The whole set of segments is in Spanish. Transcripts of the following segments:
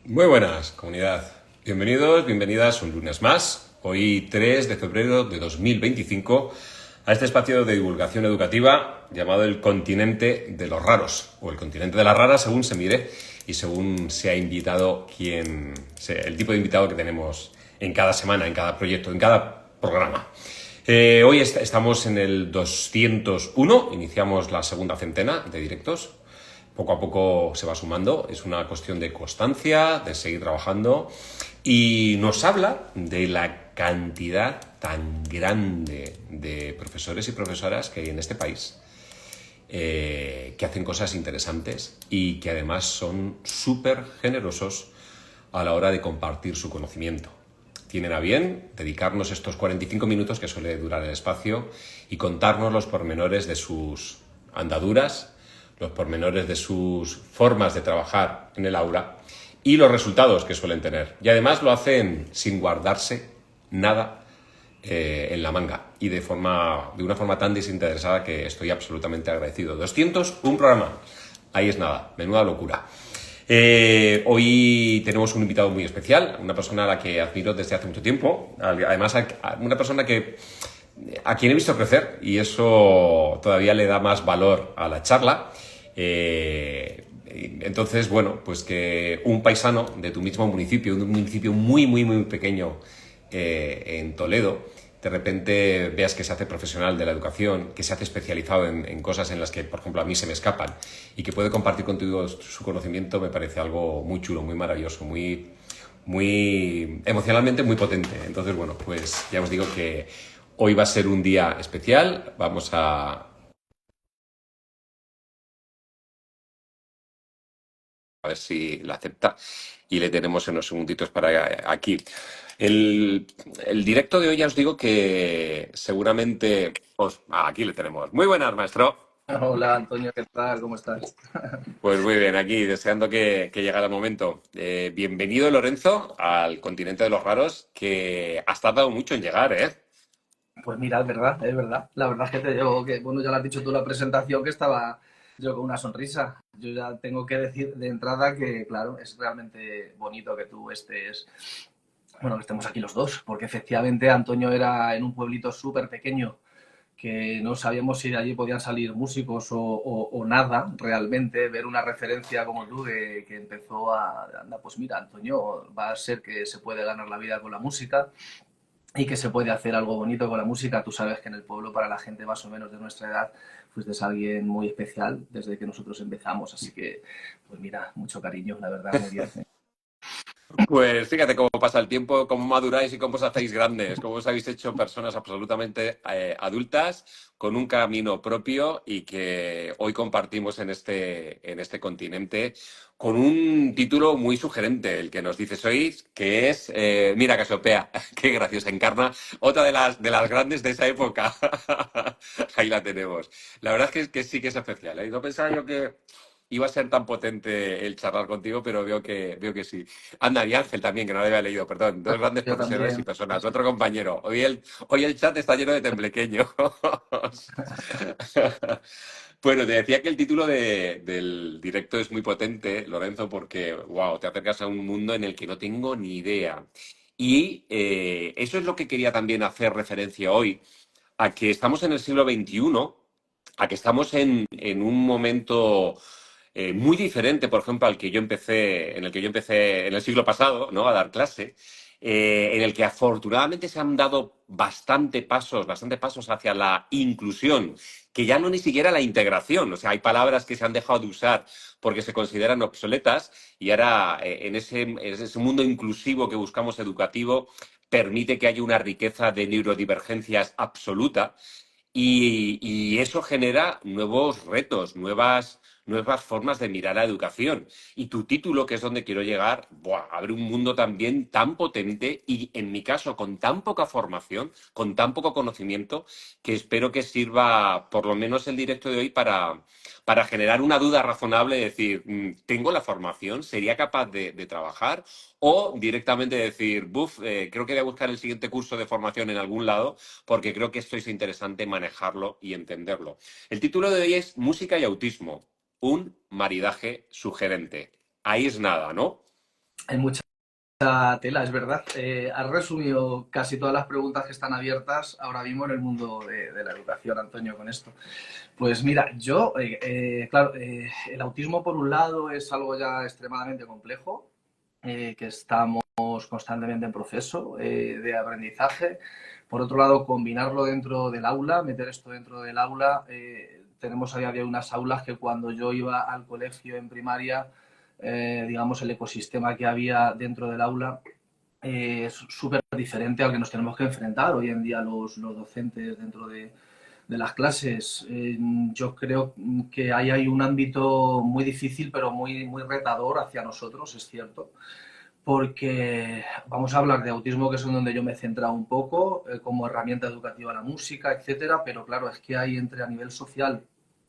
Muy buenas, comunidad. Bienvenidos, bienvenidas un lunes más, hoy 3 de febrero de 2025, a este espacio de divulgación educativa llamado el continente de los raros, o el continente de las raras según se mire y según sea invitado el tipo de invitado que tenemos en cada semana, en cada proyecto, en cada programa. Hoy estamos en el 201, iniciamos la segunda centena de directos. Poco a poco se va sumando, es una cuestión de constancia, de seguir trabajando y nos habla de la cantidad tan grande de profesores y profesoras que hay en este país, que hacen cosas interesantes y que además son súper generosos a la hora de compartir su conocimiento. Tienen a bien dedicarnos estos 45 minutos que suele durar el espacio y contarnos los pormenores de sus andaduras, los pormenores de sus formas de trabajar en el aula y los resultados que suelen tener. Y además lo hacen sin guardarse nada en la manga y de una forma tan desinteresada que estoy absolutamente agradecido. 201 programa, ahí es nada, menuda locura. Hoy tenemos un invitado muy especial, una persona a la que admiro desde hace mucho tiempo, además una persona a quien he visto crecer y eso todavía le da más valor a la charla. Entonces, bueno, pues que un paisano de tu mismo municipio, de un municipio muy, muy, muy pequeño en Toledo, de repente veas que se hace profesional de la educación, que se hace especializado en cosas en las que, por ejemplo, a mí se me escapan y que puede compartir contigo su conocimiento, me parece algo muy chulo, muy maravilloso, muy emocionalmente muy potente. Entonces, bueno, pues ya os digo que hoy va a ser un día especial. Vamos a ver si la acepta y le tenemos en unos segunditos para aquí. El directo de hoy ya os digo que seguramente aquí le tenemos. Muy buenas, maestro. Hola Antonio, ¿qué tal? ¿Cómo estás? Pues muy bien, aquí deseando que llegara el momento. Bienvenido, Lorenzo, al continente de los raros, que has tardado mucho en llegar, ¿eh? Pues mira, es verdad, es verdad. La verdad es que te digo que, bueno, ya lo has dicho tú en la presentación, que estaba yo con una sonrisa. Yo ya tengo que decir de entrada que, claro, es realmente bonito que tú estés, bueno, que estemos aquí los dos, porque efectivamente Antonio era en un pueblito súper pequeño que no sabíamos si de allí podían salir músicos o nada, realmente, ver una referencia como tú que empezó anda, pues mira, Antonio, va a ser que se puede ganar la vida con la música y que se puede hacer algo bonito con la música. Tú sabes que en el pueblo, para la gente más o menos de nuestra edad, pues es alguien muy especial desde que nosotros empezamos. Así que, pues mira, mucho cariño, la verdad, muy bien. Pues fíjate cómo pasa el tiempo, cómo maduráis y cómo os hacéis grandes, cómo os habéis hecho personas absolutamente adultas con un camino propio y que hoy compartimos en este continente con un título muy sugerente, el que nos dices hoy, que es Mira Casiopea, qué graciosa, encarna otra de las grandes de esa época. Ahí la tenemos. La verdad es que sí que es especial, ¿eh? No pensaba yo que iba a ser tan potente el charlar contigo, pero veo que sí. Anda, y Ángel también, que no lo había leído, perdón. Dos grandes Yo profesionales y también. personas. Otro compañero. Hoy el chat está lleno de temblequeños. Bueno, te decía que el título del directo es muy potente, Lorenzo, porque, wow, te acercas a un mundo en el que no tengo ni idea. Y eso es lo que quería también hacer referencia hoy, a que estamos en el siglo XXI, a que estamos en un momento muy diferente, por ejemplo, en el que yo empecé en el siglo pasado, ¿no? A dar clase, en el que afortunadamente se han dado bastante pasos hacia la inclusión, que ya no ni siquiera la integración. O sea, hay palabras que se han dejado de usar porque se consideran obsoletas y ahora en ese mundo inclusivo que buscamos educativo permite que haya una riqueza de neurodivergencias absoluta y eso genera nuevos retos, nuevas formas de mirar la educación. Y tu título, que es donde quiero llegar, ¡buah!, abre un mundo también tan potente y, en mi caso, con tan poca formación, con tan poco conocimiento, que espero que sirva, por lo menos el directo de hoy, para generar una duda razonable, de decir, ¿tengo la formación? ¿Sería capaz de trabajar? O directamente decir, buf, creo que voy a buscar el siguiente curso de formación en algún lado porque creo que esto es interesante manejarlo y entenderlo. El título de hoy es Música y autismo, un maridaje sugerente. Ahí es nada, ¿no? Hay mucha tela, es verdad. Has resumido casi todas las preguntas que están abiertas ahora mismo en el mundo de la educación, Antonio, con esto. Pues mira, claro, el autismo por un lado es algo ya extremadamente complejo, que estamos constantemente en proceso de aprendizaje. Por otro lado, combinarlo dentro del aula, meter esto dentro del aula. Tenemos a día de hoy unas aulas que cuando yo iba al colegio en primaria, digamos, el ecosistema que había dentro del aula es súper diferente al que nos tenemos que enfrentar hoy en día los docentes dentro de las clases. Yo creo que ahí hay un ámbito muy difícil, pero muy retador hacia nosotros, es cierto, porque vamos a hablar de autismo, que es en donde yo me he centrado un poco, como herramienta educativa la música, etcétera, pero claro, es que hay entre a nivel social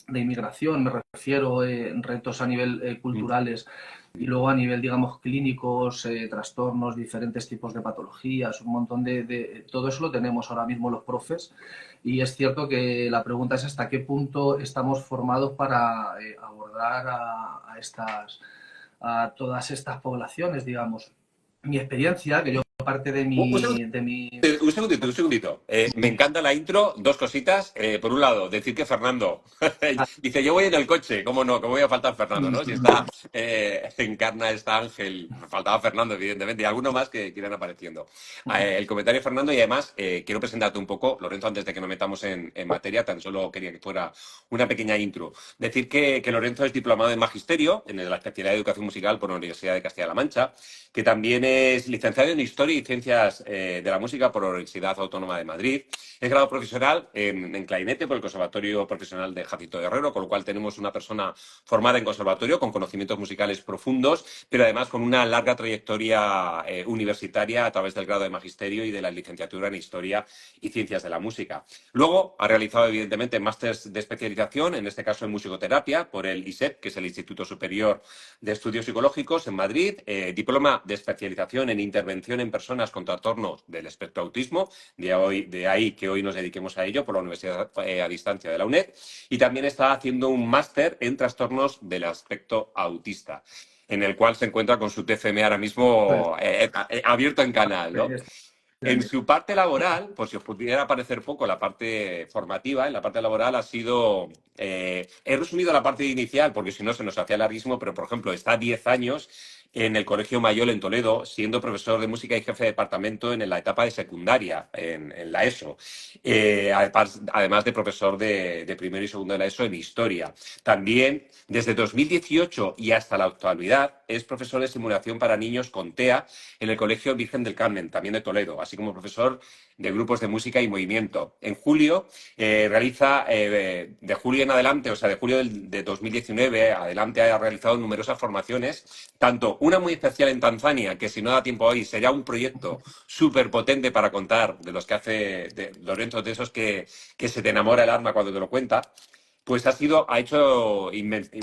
de inmigración, me refiero, retos a nivel culturales y luego a nivel, digamos, clínicos, trastornos, diferentes tipos de patologías, un montón todo eso lo tenemos ahora mismo los profes y es cierto que la pregunta es hasta qué punto estamos formados para abordar a todas estas poblaciones, digamos. Mi experiencia, que yo parte de Un segundo. mi... Un segundito, un segundito. Me encanta la intro, dos cositas. Por un lado, decir que Fernando dice, yo voy en el coche, ¿cómo no? ¿Cómo voy a faltar Fernando, no? Si está, encarna esta Ángel, faltaba Fernando, evidentemente, y alguno más que irán apareciendo. El comentario de Fernando, y además quiero presentarte un poco, Lorenzo, antes de que nos metamos en materia, tan solo quería que fuera una pequeña intro. Decir que Lorenzo es diplomado en Magisterio, en la especialidad de Educación Musical por la Universidad de Castilla-La Mancha, que también es licenciado en Historia y Ciencias de la Música por la Universidad Autónoma de Madrid. Es grado profesional en clarinete por el Conservatorio Profesional de Jacinto de Herrero, con lo cual tenemos una persona formada en conservatorio, con conocimientos musicales profundos, pero además con una larga trayectoria universitaria a través del grado de Magisterio y de la licenciatura en Historia y Ciencias de la Música. Luego ha realizado, evidentemente, másteres de especialización, en este caso en musicoterapia, por el ISEP, que es el Instituto Superior de Estudios Psicológicos en Madrid, diploma de especialización en intervención en personas con trastornos del espectro autismo, de ahí que hoy nos dediquemos a ello por la Universidad a Distancia de la UNED, y también está haciendo un máster en trastornos del aspecto autista, en el cual se encuentra con su TFM ahora Pues, mismo abierto en canal, ¿no? En su parte laboral, por si os pudiera parecer poco la parte formativa, en la parte laboral ha sido, he resumido la parte inicial porque si no se nos hacía larguísimo, pero por ejemplo está 10 años en el Colegio Mayol en Toledo, siendo profesor de música y jefe de departamento en la etapa de secundaria, en la ESO. Además de profesor de primero y segundo de la ESO en historia. También, desde 2018 y hasta la actualidad, es profesor de simulación para niños con TEA en el Colegio Virgen del Carmen, también de Toledo, así como profesor de grupos de música y movimiento. En julio realiza, de julio en adelante, o sea, de julio de 2019 adelante, ha realizado numerosas formaciones, tanto una muy especial en Tanzania, que si no da tiempo hoy sería un proyecto súper potente para contar, de los que hace Lorenzo, de esos que se te enamora el alma cuando te lo cuenta, pues ha hecho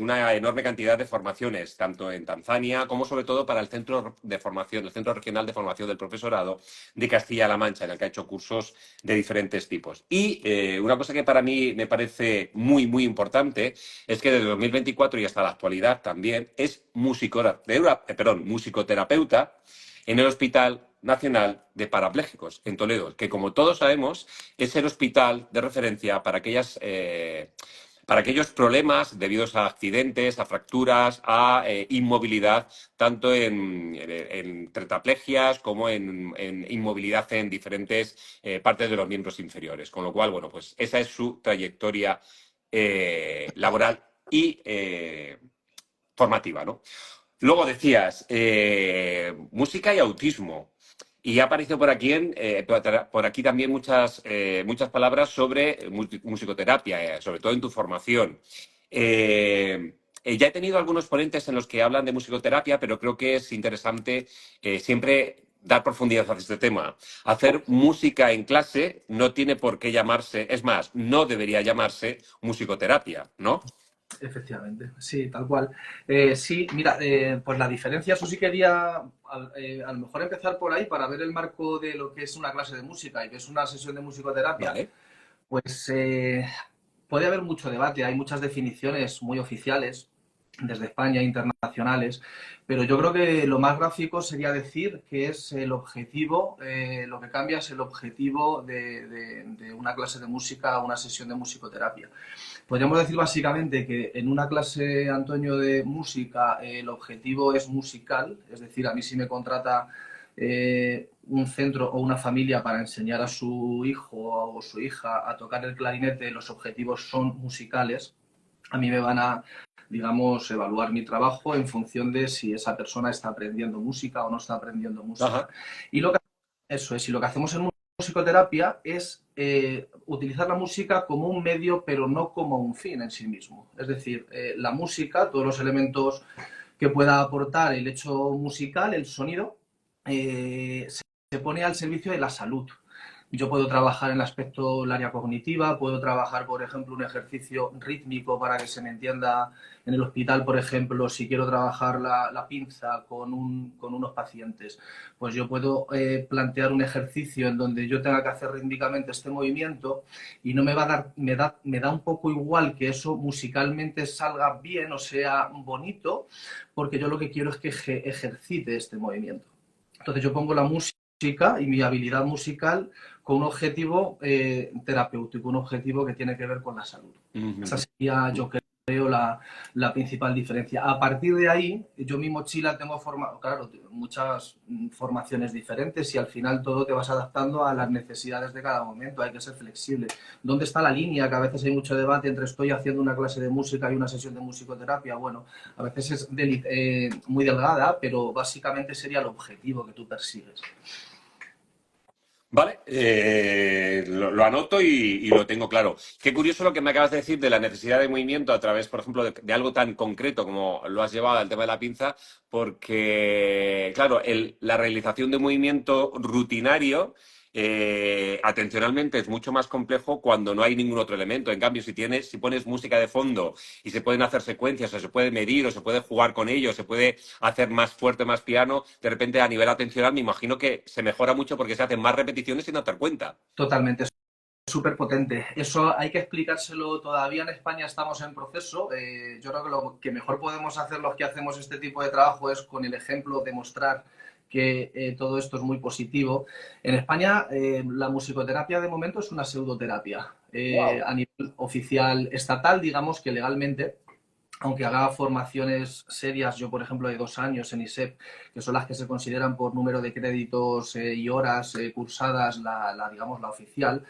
una enorme cantidad de formaciones, tanto en Tanzania como sobre todo para el centro de formación, el Centro Regional de Formación del Profesorado de Castilla-La Mancha, en el que ha hecho cursos de diferentes tipos. Y una cosa que para mí me parece muy, muy importante es que desde 2024 y hasta la actualidad también es musicoterapeuta en el Hospital Nacional de Parapléjicos en Toledo, que como todos sabemos es el hospital de referencia para aquellos problemas debidos a accidentes, a fracturas, a inmovilidad, tanto en tetraplegias como en inmovilidad en diferentes partes de los miembros inferiores. Con lo cual, bueno, pues esa es su trayectoria laboral y formativa, ¿no? Luego decías, música y autismo. Y ha aparecido por aquí, por aquí también muchas palabras sobre musicoterapia, sobre todo en tu formación. Ya he tenido algunos ponentes en los que hablan de musicoterapia, pero creo que es interesante siempre dar profundidad a este tema. Hacer música en clase no tiene por qué llamarse, es más, no debería llamarse musicoterapia, ¿no? efectivamente, sí, tal cual. Sí, mira, pues la diferencia, eso sí quería a lo mejor empezar por ahí para ver el marco de lo que es una clase de música y que es una sesión de musicoterapia. Vale. Pues puede haber mucho debate, hay muchas definiciones muy oficiales desde España, internacionales, pero yo creo que lo más gráfico sería decir que es el objetivo, lo que cambia es el objetivo de una clase de música a una sesión de musicoterapia. Podríamos decir básicamente que en una clase, Antonio, de música, el objetivo es musical, es decir, a mí si me contrata un centro o una familia para enseñar a su hijo o su hija a tocar el clarinete, los objetivos son musicales. A mí me van a, digamos, evaluar mi trabajo en función de si esa persona está aprendiendo música o no está aprendiendo música. Ajá. Y lo que, eso es, y lo que hacemos en musicoterapia es utilizar la música como un medio, pero no como un fin en sí mismo. Es decir, la música, todos los elementos que pueda aportar el hecho musical, el sonido, se pone al servicio de la salud. Yo puedo trabajar en el aspecto del área cognitiva, puedo trabajar, por ejemplo, un ejercicio rítmico para que se me entienda en el hospital, por ejemplo, si quiero trabajar la pinza con unos pacientes, pues yo puedo plantear un ejercicio en donde yo tenga que hacer rítmicamente este movimiento y no me va a dar, me da un poco igual que eso musicalmente salga bien o sea bonito, porque yo lo que quiero es que ejercite este movimiento. Entonces yo pongo la música y mi habilidad musical con un objetivo terapéutico, un objetivo que tiene que ver con la salud. Esa Ujú. sería, yo creo, la principal diferencia. A partir de ahí, yo mi mochila tengo claro, muchas formaciones diferentes y al final todo te vas adaptando a las necesidades de cada momento, hay que ser flexible. ¿Dónde está la línea? Que a veces hay mucho debate entre estoy haciendo una clase de música y una sesión de musicoterapia. Bueno, a veces es muy delgada, pero básicamente sería el objetivo que tú persigues. Vale, lo anoto y lo tengo claro. Qué curioso lo que me acabas de decir de la necesidad de movimiento a través, por ejemplo, de algo tan concreto como lo has llevado al tema de la pinza, porque, claro, la realización de movimiento rutinario, atencionalmente es mucho más complejo cuando no hay ningún otro elemento. En cambio, si pones música de fondo y se pueden hacer secuencias, o se puede medir, o se puede jugar con ello, se puede hacer más fuerte, más piano, de repente a nivel atencional me imagino que se mejora mucho porque se hacen más repeticiones sin darte cuenta. Totalmente, súper potente. Eso hay que explicárselo todavía en España, estamos en proceso. Yo creo que lo que mejor podemos hacer los que hacemos este tipo de trabajo es con el ejemplo demostrar que todo esto es muy positivo. En España la musicoterapia de momento es una pseudoterapia. Wow. A nivel oficial estatal, digamos que legalmente, aunque haga formaciones serias, yo por ejemplo de 2 años en ISEP, que son las que se consideran por número de créditos y horas cursadas digamos, la oficial,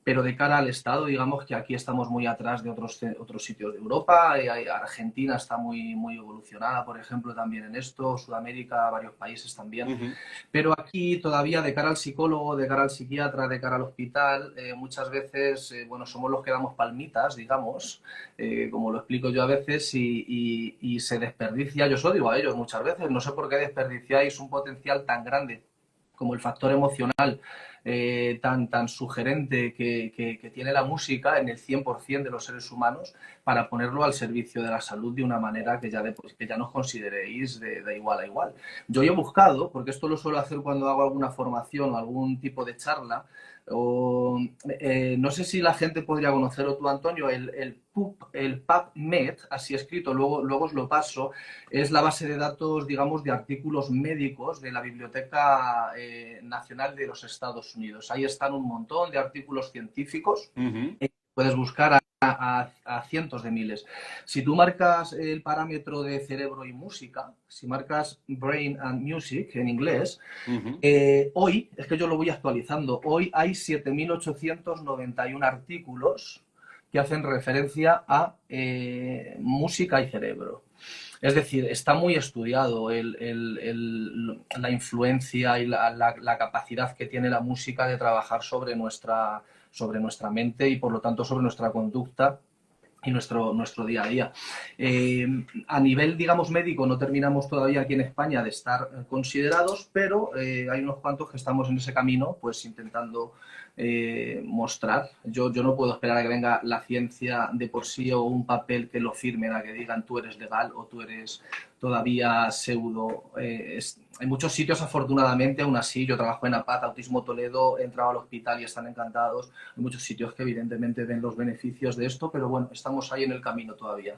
pero de cara al Estado, digamos que aquí estamos muy atrás de otros sitios de Europa. Argentina está muy evolucionada, por ejemplo, también en esto, Sudamérica, varios países también. Ujú. Pero aquí todavía de cara al psicólogo, de cara al psiquiatra, de cara al hospital, muchas veces, bueno, somos los que damos palmitas, digamos, como lo explico yo a veces, y se desperdicia, yo os lo digo a ellos muchas veces, no sé por qué desperdiciáis un potencial tan grande como el factor emocional tan sugerente que tiene la música en el 100% de los seres humanos para ponerlo al servicio de la salud de una manera que ya nos consideréis de igual a igual. Yo he buscado, porque esto lo suelo hacer cuando hago alguna formación o algún tipo de charla, o, no sé si la gente podría conocerlo tú, Antonio, el PubMed, así escrito, luego os lo paso, es la base de datos, digamos, de artículos médicos de la Biblioteca Nacional de los Estados Unidos. Ahí están un montón de artículos científicos. Ujú. Puedes buscar a cientos de miles. Si tú marcas el parámetro de cerebro y música, si marcas Brain and Music en inglés, Ujú. hoy, es que yo lo voy actualizando, hoy hay 7.891 artículos que hacen referencia a música y cerebro. Es decir, está muy estudiado la influencia y la capacidad que tiene la música de trabajar sobre nuestra mente y, por lo tanto, sobre nuestra conducta y nuestro día a día. A nivel, digamos, médico, no terminamos todavía aquí en España de estar considerados, pero hay unos cuantos que estamos en ese camino, pues intentando mostrar. Yo no puedo esperar a que venga la ciencia de por sí o un papel que lo firmen, a que digan tú eres legal o tú eres todavía pseudo. En muchos sitios, afortunadamente, aún así, yo trabajo en APAT, Autismo Toledo, he entrado al hospital y están encantados. Hay muchos sitios que evidentemente ven los beneficios de esto, pero bueno, estamos ahí en el camino todavía.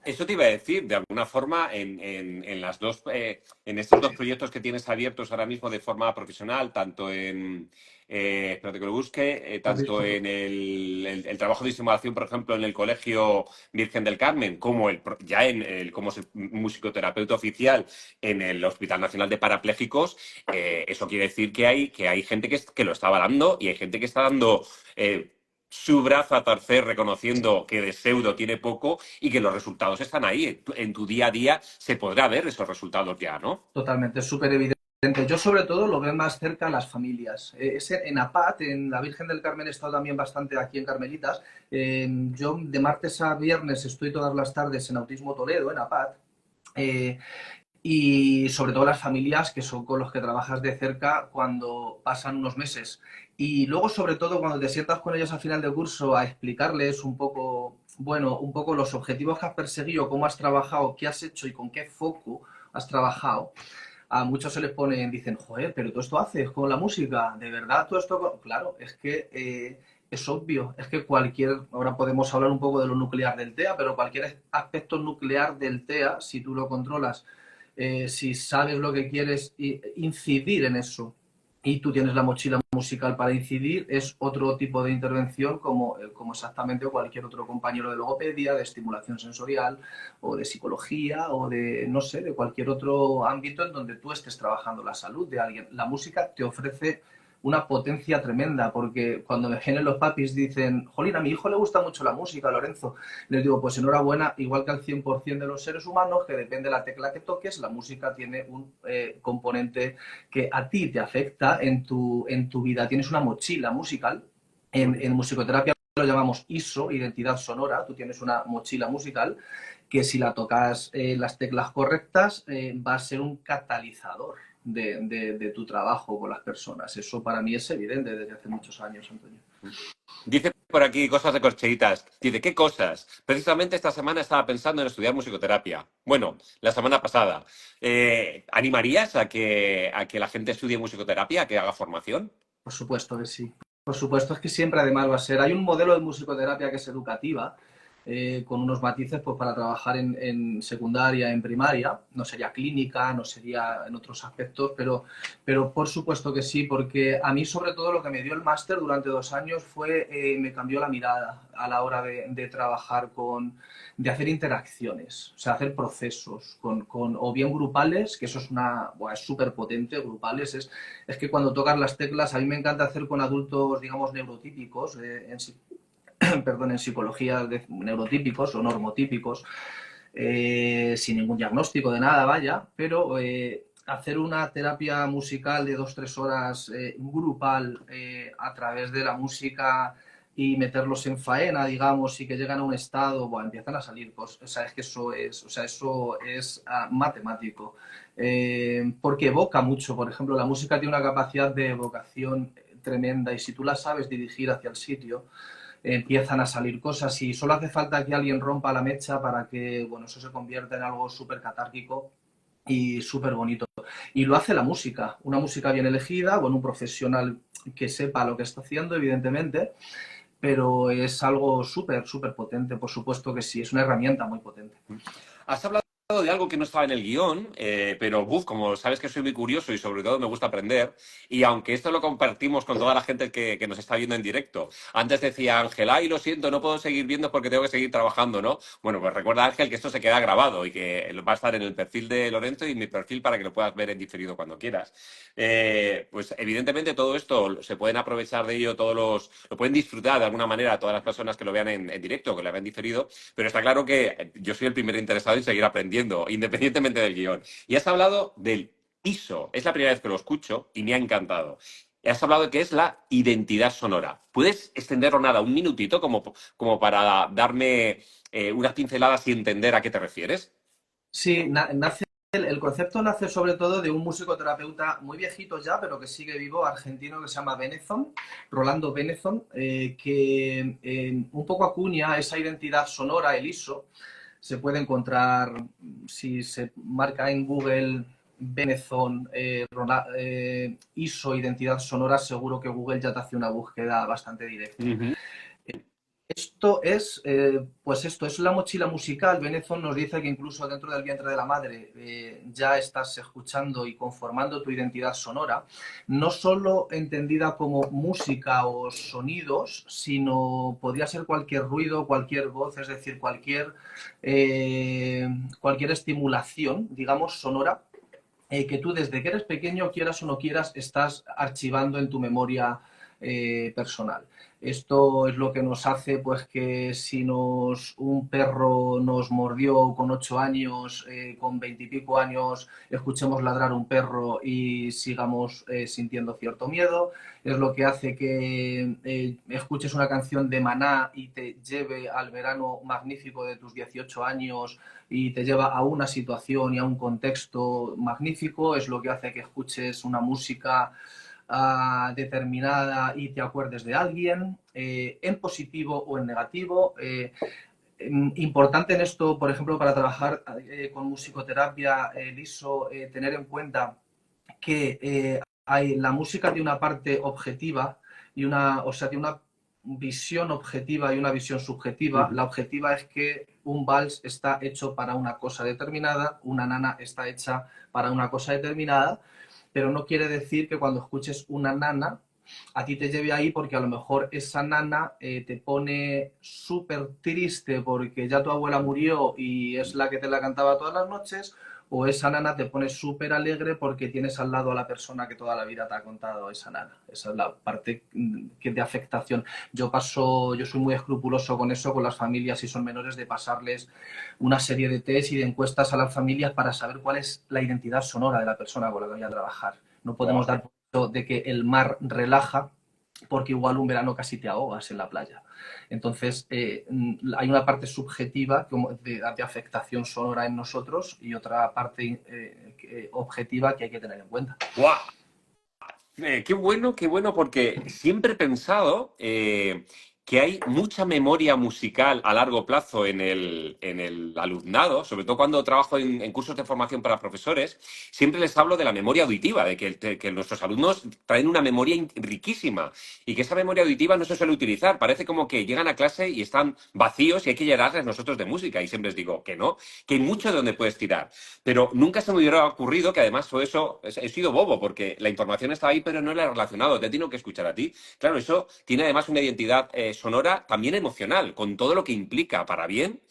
Eso te iba a decir, de alguna forma, en las dos, en estos dos proyectos que tienes abiertos ahora mismo de forma profesional, tanto en, espérate que lo busque, ¿Has tanto visto? en el trabajo de estimulación, por ejemplo, en el Colegio Virgen del Carmen, como ya en el, como musicoterapeuta oficial en el Hospital Nacional de Parapléjicos, eso quiere decir que hay gente que lo está avalando y hay gente que está dando su brazo a torcer reconociendo que de pseudo tiene poco y que los resultados están ahí. En tu día a día se podrá ver esos resultados ya, ¿no? Totalmente, es súper evidente. Yo sobre todo lo veo más cerca a las familias. En APAT, en la Virgen del Carmen, he estado también bastante aquí en Carmelitas. Yo de martes a viernes estoy todas las tardes en Autismo Toledo, en APAT. Eh, y sobre todo las familias que son con los que trabajas de cerca cuando pasan unos meses. Y luego, sobre todo, cuando te sientas con ellos al final del curso a explicarles un poco, bueno, un poco los objetivos que has perseguido, cómo has trabajado, qué has hecho y con qué foco has trabajado, a muchos se les ponen, dicen, joder, pero tú esto haces con la música, de verdad, tú esto... Claro, es que es obvio, es que cualquier, ahora podemos hablar un poco de lo nuclear del TEA, pero cualquier aspecto nuclear del TEA, si tú lo controlas, si sabes lo que quieres incidir en eso y tú tienes la mochila musical para incidir, es otro tipo de intervención como exactamente cualquier otro compañero de logopedia, de estimulación sensorial o de psicología o de, no sé, de cualquier otro ámbito en donde tú estés trabajando la salud de alguien. La música te ofrece una potencia tremenda, porque cuando me vienen los papis dicen, jolín, a mi hijo le gusta mucho la música, Lorenzo, les digo, pues enhorabuena, igual que al 100% de los seres humanos, que depende de la tecla que toques, la música tiene un componente que a ti te afecta en tu vida. Tienes una mochila musical, en musicoterapia lo llamamos ISO, identidad sonora, tú tienes una mochila musical que si la tocas las teclas correctas va a ser un catalizador de tu trabajo con las personas. Eso para mí es evidente desde hace muchos años, Antonio. Dice por aquí cosas de corcheitas. Dice, ¿qué cosas? Precisamente esta semana estaba pensando en estudiar musicoterapia. Bueno, la semana pasada. ¿Animarías a que la gente estudie musicoterapia, a que haga formación? Por supuesto que sí. Por supuesto, es que siempre además va a ser. Hay un modelo de musicoterapia que es educativa, con unos matices pues, para trabajar secundaria, en primaria. No sería clínica, no sería en otros aspectos, pero por supuesto que sí, porque a mí sobre todo lo que me dio el máster durante 2 años fue, me cambió la mirada a la hora de trabajar de hacer interacciones, o sea, hacer procesos o bien grupales, que eso es es súper potente, grupales, es que cuando tocas las teclas, a mí me encanta hacer con adultos, digamos, neurotípicos, perdón, en psicología de neurotípicos o normotípicos, sin ningún diagnóstico de nada, vaya, pero hacer una terapia musical de 2 o 3 horas grupal a través de la música y meterlos en faena, digamos, y que llegan a un estado, bueno, empiezan a salir cosas, o sea, es que eso es matemático, porque evoca mucho, por ejemplo, la música tiene una capacidad de evocación tremenda y si tú la sabes dirigir hacia el sitio, empiezan a salir cosas y solo hace falta que alguien rompa la mecha para que, bueno, eso se convierta en algo súper catárquico y súper bonito. Y lo hace la música, una música bien elegida, bueno, un profesional que sepa lo que está haciendo, evidentemente, pero es algo súper, súper potente, por supuesto que sí, es una herramienta muy potente. Has hablado de algo que no estaba en el guión, pero como sabes que soy muy curioso y sobre todo me gusta aprender, y aunque esto lo compartimos con toda la gente que nos está viendo en directo, antes decía Ángel, ay, lo siento, no puedo seguir viendo porque tengo que seguir trabajando, ¿no? Bueno, pues recuerda Ángel que esto se queda grabado y que va a estar en el perfil de Lorenzo y en mi perfil para que lo puedas ver en diferido cuando quieras. Pues evidentemente todo esto se pueden aprovechar de ello, lo pueden disfrutar de alguna manera todas las personas que lo vean en directo o que lo vean diferido, pero está claro que yo soy el primer interesado en seguir aprendiendo, independientemente del guión. Y has hablado del ISO. Es la primera vez que lo escucho y me ha encantado. Y has hablado de que es la identidad sonora. ¿Puedes extenderlo nada, un minutito, como para darme unas pinceladas y entender a qué te refieres? Sí, nace, el concepto nace sobre todo de un musicoterapeuta muy viejito ya, pero que sigue vivo, argentino, que se llama Benezón, Rolando Benezón, que un poco acuña esa identidad sonora, el ISO. Se puede encontrar, si se marca en Google Benezón, ISO, identidad sonora, seguro que Google ya te hace una búsqueda bastante directa. Ujú. Esto es, pues esto es la mochila musical. Benezón nos dice que incluso dentro del vientre de la madre ya estás escuchando y conformando tu identidad sonora, no solo entendida como música o sonidos, sino podría ser cualquier ruido, cualquier voz, es decir, cualquier estimulación, digamos, sonora, que tú desde que eres pequeño, quieras o no quieras, estás archivando en tu memoria personal. Esto es lo que nos hace pues que si un perro nos mordió con 8 años, con 20 y pico años, escuchemos ladrar un perro y sigamos sintiendo cierto miedo. Es lo que hace que escuches una canción de Maná y te lleve al verano magnífico de tus 18 años y te lleva a una situación y a un contexto magnífico. Es lo que hace que escuches una música determinada y te acuerdes de alguien, en positivo o en negativo. Importante en esto, por ejemplo, para trabajar con musicoterapia, Liso, tener en cuenta que la música tiene una parte objetiva y o sea, tiene una visión objetiva y una visión subjetiva. Ujú. La objetiva es que un vals está hecho para una cosa determinada, una nana está hecha para una cosa determinada, pero no quiere decir que cuando escuches una nana a ti te lleve ahí porque a lo mejor esa nana te pone súper triste porque ya tu abuela murió y es la que te la cantaba todas las noches, o esa nana te pone súper alegre porque tienes al lado a la persona que toda la vida te ha contado esa nana. Esa es la parte que de afectación. Yo soy muy escrupuloso con eso, con las familias si son menores, de pasarles una serie de test y de encuestas a las familias para saber cuál es la identidad sonora de la persona con la que voy a trabajar. No podemos Buah. dar por hecho de que el mar relaja, porque igual un verano casi te ahogas en la playa. Entonces, hay una parte subjetiva de afectación sonora en nosotros y otra parte objetiva que hay que tener en cuenta. Buah. Qué bueno, porque siempre he pensado que hay mucha memoria musical a largo plazo en el alumnado, sobre todo cuando trabajo en cursos de formación para profesores, siempre les hablo de la memoria auditiva, que nuestros alumnos traen una memoria riquísima y que esa memoria auditiva no se suele utilizar. Parece como que llegan a clase y están vacíos y hay que llenarles nosotros de música y siempre les digo que no, que hay mucho de donde puedes tirar. Pero nunca se me hubiera ocurrido que además todo eso, he sido bobo, porque la información estaba ahí, pero no la he relacionado, te tengo que escuchar a ti. Claro, eso tiene además una identidad sonora también emocional, con todo lo que implica, para bien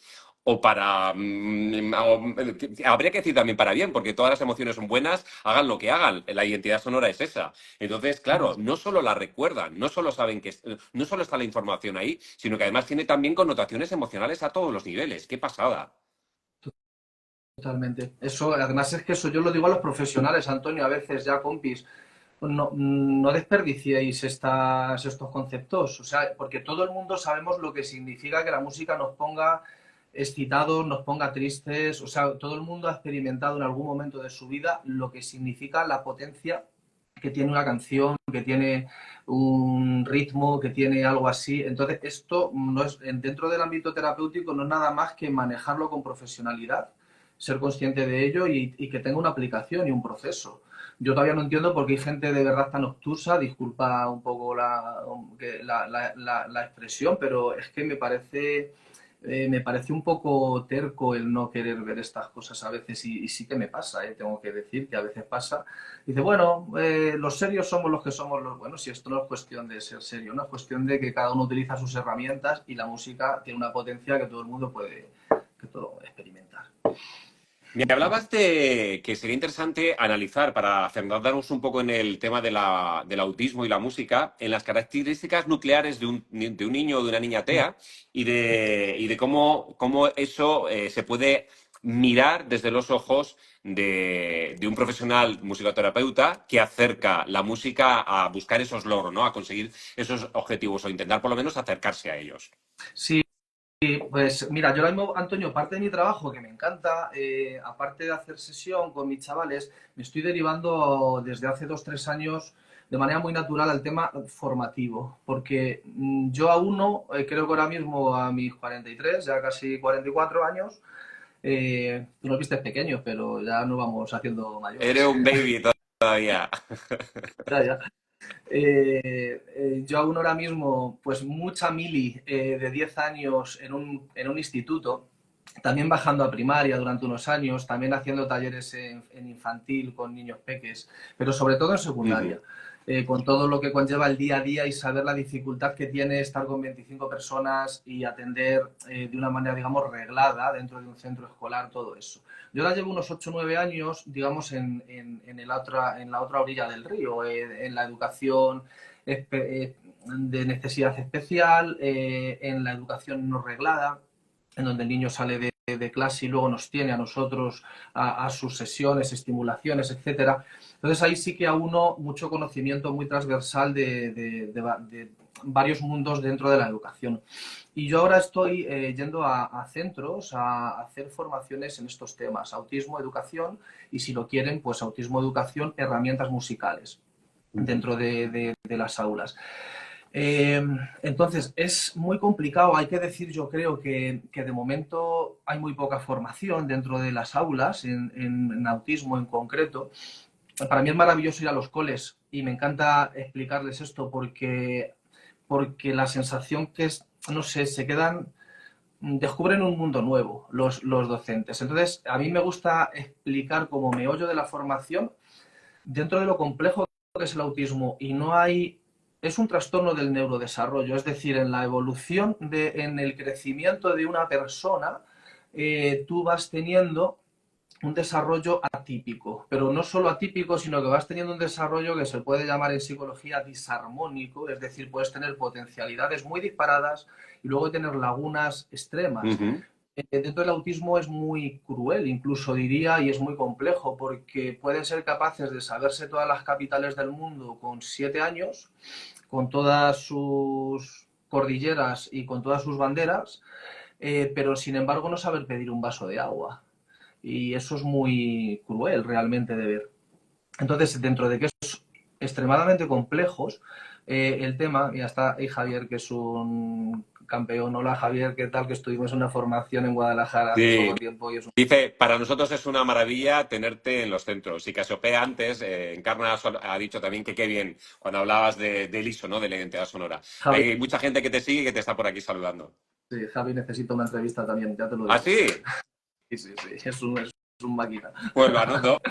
o para... habría que decir también para bien, porque todas las emociones son buenas, hagan lo que hagan, la identidad sonora es esa. Entonces, claro, no solo la recuerdan, no solo saben que... No solo está la información ahí, sino que además tiene también connotaciones emocionales a todos los niveles. ¡Qué pasada! Totalmente. Eso, además es que eso yo lo digo a los profesionales, Antonio, a veces ya compis, no desperdiciéis estos conceptos, o sea, porque todo el mundo sabemos lo que significa que la música nos ponga excitados, nos ponga tristes, o sea, todo el mundo ha experimentado en algún momento de su vida lo que significa la potencia que tiene una canción, que tiene un ritmo, que tiene algo así. Entonces, esto no es, dentro del ámbito terapéutico no es nada más que manejarlo con profesionalidad, ser consciente de ello y que tenga una aplicación y un proceso. Yo todavía no entiendo por qué hay gente de verdad tan obtusa, disculpa un poco la expresión, pero es que me parece un poco terco el no querer ver estas cosas a veces y sí que me pasa, tengo que decir que a veces pasa. Dice, bueno, los serios somos los que somos los buenos y esto no es cuestión de ser serio, no es cuestión de que cada uno utiliza sus herramientas y la música tiene una potencia que todo el mundo puede que todo experimentar. Me hablabas de que sería interesante analizar, para centrarnos un poco en el tema del autismo y la música, en las características nucleares de un niño o de una niña TEA y de cómo eso se puede mirar desde los ojos de un profesional musicoterapeuta que acerca la música a buscar esos logros, ¿no? A conseguir esos objetivos o intentar por lo menos acercarse a ellos. Sí, pues mira, yo ahora mismo, Antonio, parte de mi trabajo que me encanta, aparte de hacer sesión con mis chavales, me estoy derivando desde hace 2, 3 años de manera muy natural al tema formativo, porque yo aún no, creo que ahora mismo a mis 43, ya casi 44 años, tú nos viste pequeños, pero ya nos vamos haciendo Eres mayores. un baby todavía. Ya, ya. Yo aún ahora mismo, pues mucha mili de 10 años en un instituto, también bajando a primaria durante unos años, también haciendo talleres en infantil con niños peques, pero sobre todo en secundaria, Ujú. con todo lo que conlleva el día a día y saber la dificultad que tiene estar con 25 personas y atender de una manera, digamos, reglada dentro de un centro escolar, todo eso. Yo ahora llevo unos 8 o 9 años, digamos, en la otra orilla del río, en la educación de necesidad especial, en la educación no reglada, en donde el niño sale de clase y luego nos tiene a nosotros a sus sesiones, estimulaciones, etcétera. Entonces ahí sí que a uno mucho conocimiento muy transversal de varios mundos dentro de la educación. Y yo ahora estoy yendo a centros a hacer formaciones en estos temas, autismo, educación y si lo quieren, pues autismo, educación, herramientas musicales dentro de las aulas. Eh, entonces, es muy complicado. Hay que decir, yo creo que de momento hay muy poca formación dentro de las aulas, en autismo en concreto. Para mí es maravilloso ir a los coles y me encanta explicarles esto porque la sensación que es, no sé, se quedan, descubren un mundo nuevo los docentes. Entonces, a mí me gusta explicar como meollo de la formación dentro de lo complejo que es el autismo y no hay, es un trastorno del neurodesarrollo, es decir, en la evolución, en el crecimiento de una persona, tú vas teniendo un desarrollo atípico, pero no solo atípico, sino que vas teniendo un desarrollo que se puede llamar en psicología disarmónico, es decir, puedes tener potencialidades muy disparadas y luego tener lagunas extremas. Ujú. Dentro del autismo es muy cruel, incluso diría, y es muy complejo, porque pueden ser capaces de saberse todas las capitales del mundo con 7 años, con todas sus cordilleras y con todas sus banderas, pero sin embargo no saber pedir un vaso de agua. Y eso es muy cruel realmente de ver. Entonces, dentro de que es extremadamente complejos, el tema, ya está ahí Javier, que es un campeón. Hola Javier, ¿qué tal? Que estuvimos en una formación en Guadalajara hace Sí, poco tiempo y es un... dice, para nosotros es una maravilla tenerte en los centros. Y Casiopea antes, Encarna ha dicho también que qué bien, cuando hablabas del ISO, ¿no? De la identidad sonora. Javi, Hay mucha gente que te sigue y que te está por aquí saludando. sí, Javi necesita una entrevista también, ya te lo ¿Ah, digo. sí? Sí, sí, sí, es un máquina. Pues lo anoto.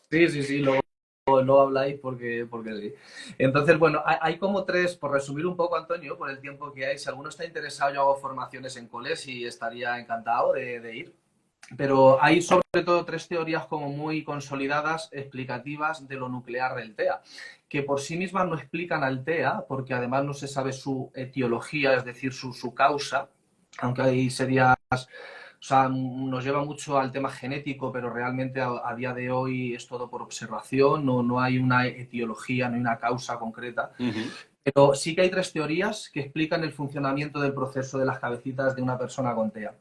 Sí, sí, sí, luego habláis porque sí. Entonces, bueno, hay como tres, por resumir un poco, Antonio, por el tiempo que hay, si alguno está interesado, yo hago formaciones en coles y estaría encantado de ir. Pero hay sobre todo tres teorías como muy consolidadas, explicativas de lo nuclear del TEA, que por sí mismas no explican al TEA, porque además no se sabe su etiología, es decir, su causa, aunque ahí sería, o sea, nos lleva mucho al tema genético, pero realmente a día de hoy es todo por observación, no hay una etiología, no hay una causa concreta. Ujú. Pero sí que hay tres teorías que explican el funcionamiento del proceso de las cabecitas de una persona con TEA.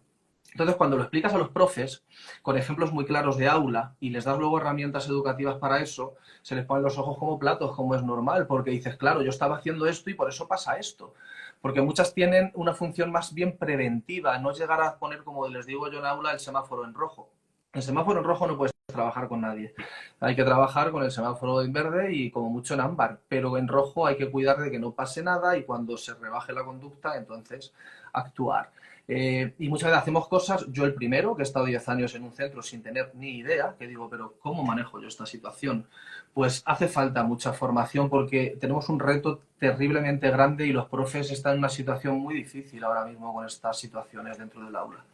Entonces, cuando lo explicas a los profes, con ejemplos muy claros de aula, y les das luego herramientas educativas para eso, se les ponen los ojos como platos, como es normal, porque dices, claro, yo estaba haciendo esto y por eso pasa esto. Porque muchas tienen una función más bien preventiva, no llegar a poner, como les digo yo en aula, el semáforo en rojo. El semáforo en rojo no puedes trabajar con nadie. Hay que trabajar con el semáforo en verde y como mucho en ámbar, pero en rojo hay que cuidar de que no pase nada y cuando se rebaje la conducta, entonces actuar. Y muchas veces hacemos cosas, yo el primero, que he estado 10 años en un centro sin tener ni idea, que digo, pero ¿cómo manejo yo esta situación? Pues hace falta mucha formación porque tenemos un reto terriblemente grande y los profes están en una situación muy difícil ahora mismo con estas situaciones dentro del aula.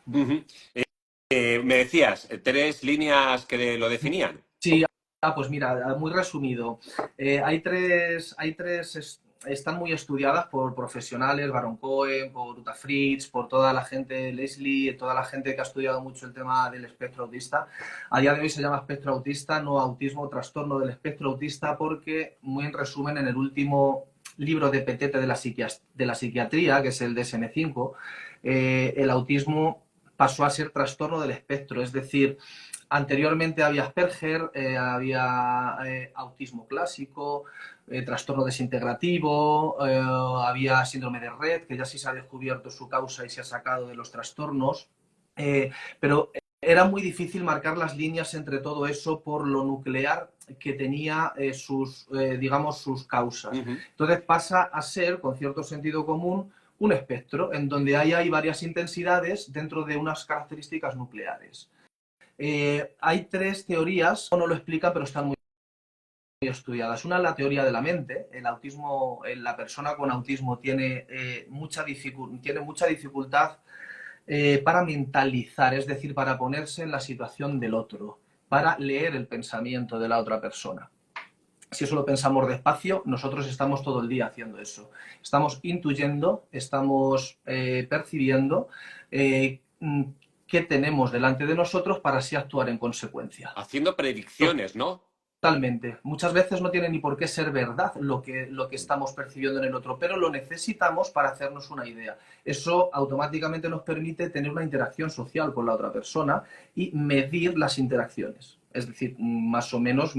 Ujú. Me decías, tres líneas que lo definían. Sí, pues mira, muy resumido. Están muy estudiadas por profesionales, Baron Cohen, por Uta Fritz, por toda la gente, Leslie, toda la gente que ha estudiado mucho el tema del espectro autista. A día de hoy se llama espectro autista, no autismo, trastorno del espectro autista, porque, muy en resumen, en el último libro de Petete de la psiquiatría, que es el DSM-5, el autismo pasó a ser trastorno del espectro, es decir, anteriormente había Asperger, había autismo clásico, trastorno desintegrativo, había síndrome de Rett, que ya sí se ha descubierto su causa y se ha sacado de los trastornos. Pero era muy difícil marcar las líneas entre todo eso por lo nuclear que tenía digamos, sus causas. Ujú. Entonces pasa a ser, con cierto sentido común, un espectro en donde hay varias intensidades dentro de unas características nucleares. Hay tres teorías, no lo explica, pero están muy estudiadas. Una es la teoría de la mente. El autismo, la persona con autismo tiene, tiene mucha dificultad para mentalizar, es decir, para ponerse en la situación del otro, para leer el pensamiento de la otra persona. Si eso lo pensamos despacio, nosotros estamos todo el día haciendo eso. Estamos intuyendo, estamos percibiendo qué tenemos delante de nosotros para así actuar en consecuencia. Haciendo predicciones, ¿no? Totalmente. Muchas veces no tiene ni por qué ser verdad lo que estamos percibiendo en el otro, pero lo necesitamos para hacernos una idea. Eso automáticamente nos permite tener una interacción social con la otra persona y medir las interacciones. Es decir, más o menos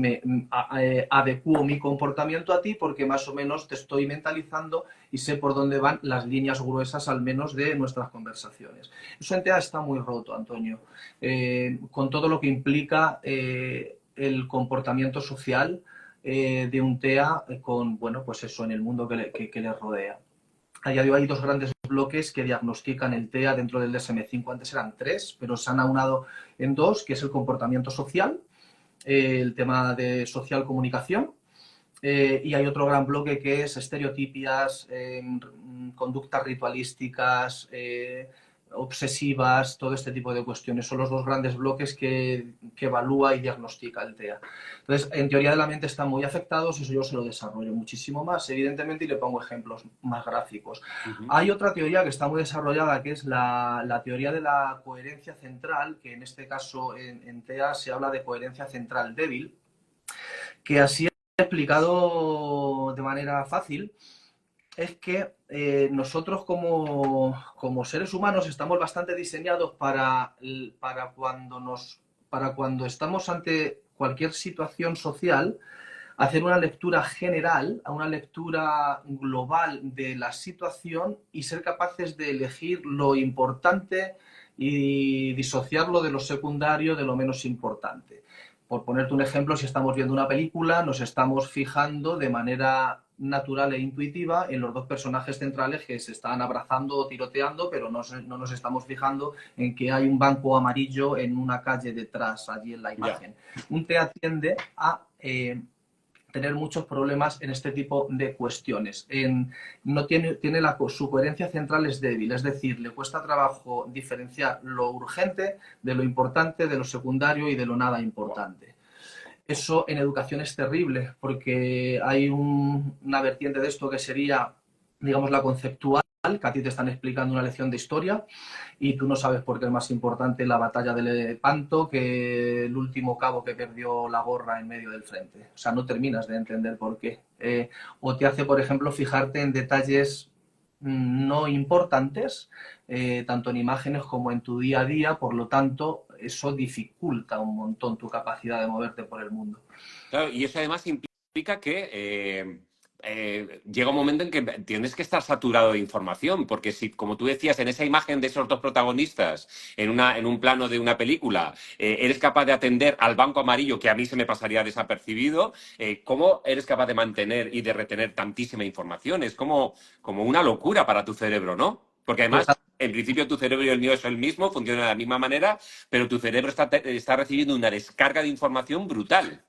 adecuo mi comportamiento a ti porque más o menos te estoy mentalizando y sé por dónde van las líneas gruesas, al menos, de nuestras conversaciones. Eso en TEA está muy roto, Antonio, con todo lo que implica el comportamiento social de un TEA con, bueno, pues eso, en el mundo que le rodea. A día de hoy hay dos grandes bloques que diagnostican el TEA dentro del DSM-5. Antes eran tres, pero se han aunado en dos, que es el comportamiento social, el tema de social comunicación, y hay otro gran bloque que es estereotipias, conductas ritualísticas, obsesivas, todo este tipo de cuestiones. Son los dos grandes bloques que evalúa y diagnostica el TEA. Entonces, en teoría de la mente están muy afectados, eso yo se lo desarrollo muchísimo más, evidentemente, y le pongo ejemplos más gráficos. Ujú. Hay otra teoría que está muy desarrollada, que es la teoría de la coherencia central, que en este caso en TEA se habla de coherencia central débil, que así explicado de manera fácil, es que nosotros como seres humanos estamos bastante diseñados para cuando estamos ante cualquier situación social, hacer una lectura general, una lectura global de la situación y ser capaces de elegir lo importante y disociarlo de lo secundario, de lo menos importante. Por ponerte un ejemplo, si estamos viendo una película, nos estamos fijando de manera natural e intuitiva en los dos personajes centrales que se están abrazando o tiroteando, pero no nos estamos fijando en que hay un banco amarillo en una calle detrás, allí en la Ya. imagen. Un TEA tiende a tener muchos problemas en este tipo de cuestiones. No tiene su coherencia central es débil, es decir, le cuesta trabajo diferenciar lo urgente de lo importante, de lo secundario y de lo nada Wow. importante. Eso en educación es terrible porque hay una vertiente de esto que sería, digamos, la conceptual, que a ti te están explicando una lección de historia y tú no sabes por qué es más importante la batalla de Lepanto que el último cabo que perdió la gorra en medio del frente. O sea, no terminas de entender por qué. O te hace, por ejemplo, fijarte en detalles no importantes, tanto en imágenes como en tu día a día, por lo tanto, eso dificulta un montón tu capacidad de moverte por el mundo. Claro, y eso además implica que llega un momento en que tienes que estar saturado de información, porque si, como tú decías, en esa imagen de esos dos protagonistas, en un plano de una película, eres capaz de atender al banco amarillo, que a mí se me pasaría desapercibido, ¿cómo eres capaz de mantener y de retener tantísima información? Es como una locura para tu cerebro, ¿no? Porque además, Total, en principio, tu cerebro y el mío es el mismo, funciona de la misma manera, pero tu cerebro está recibiendo una descarga de información brutal.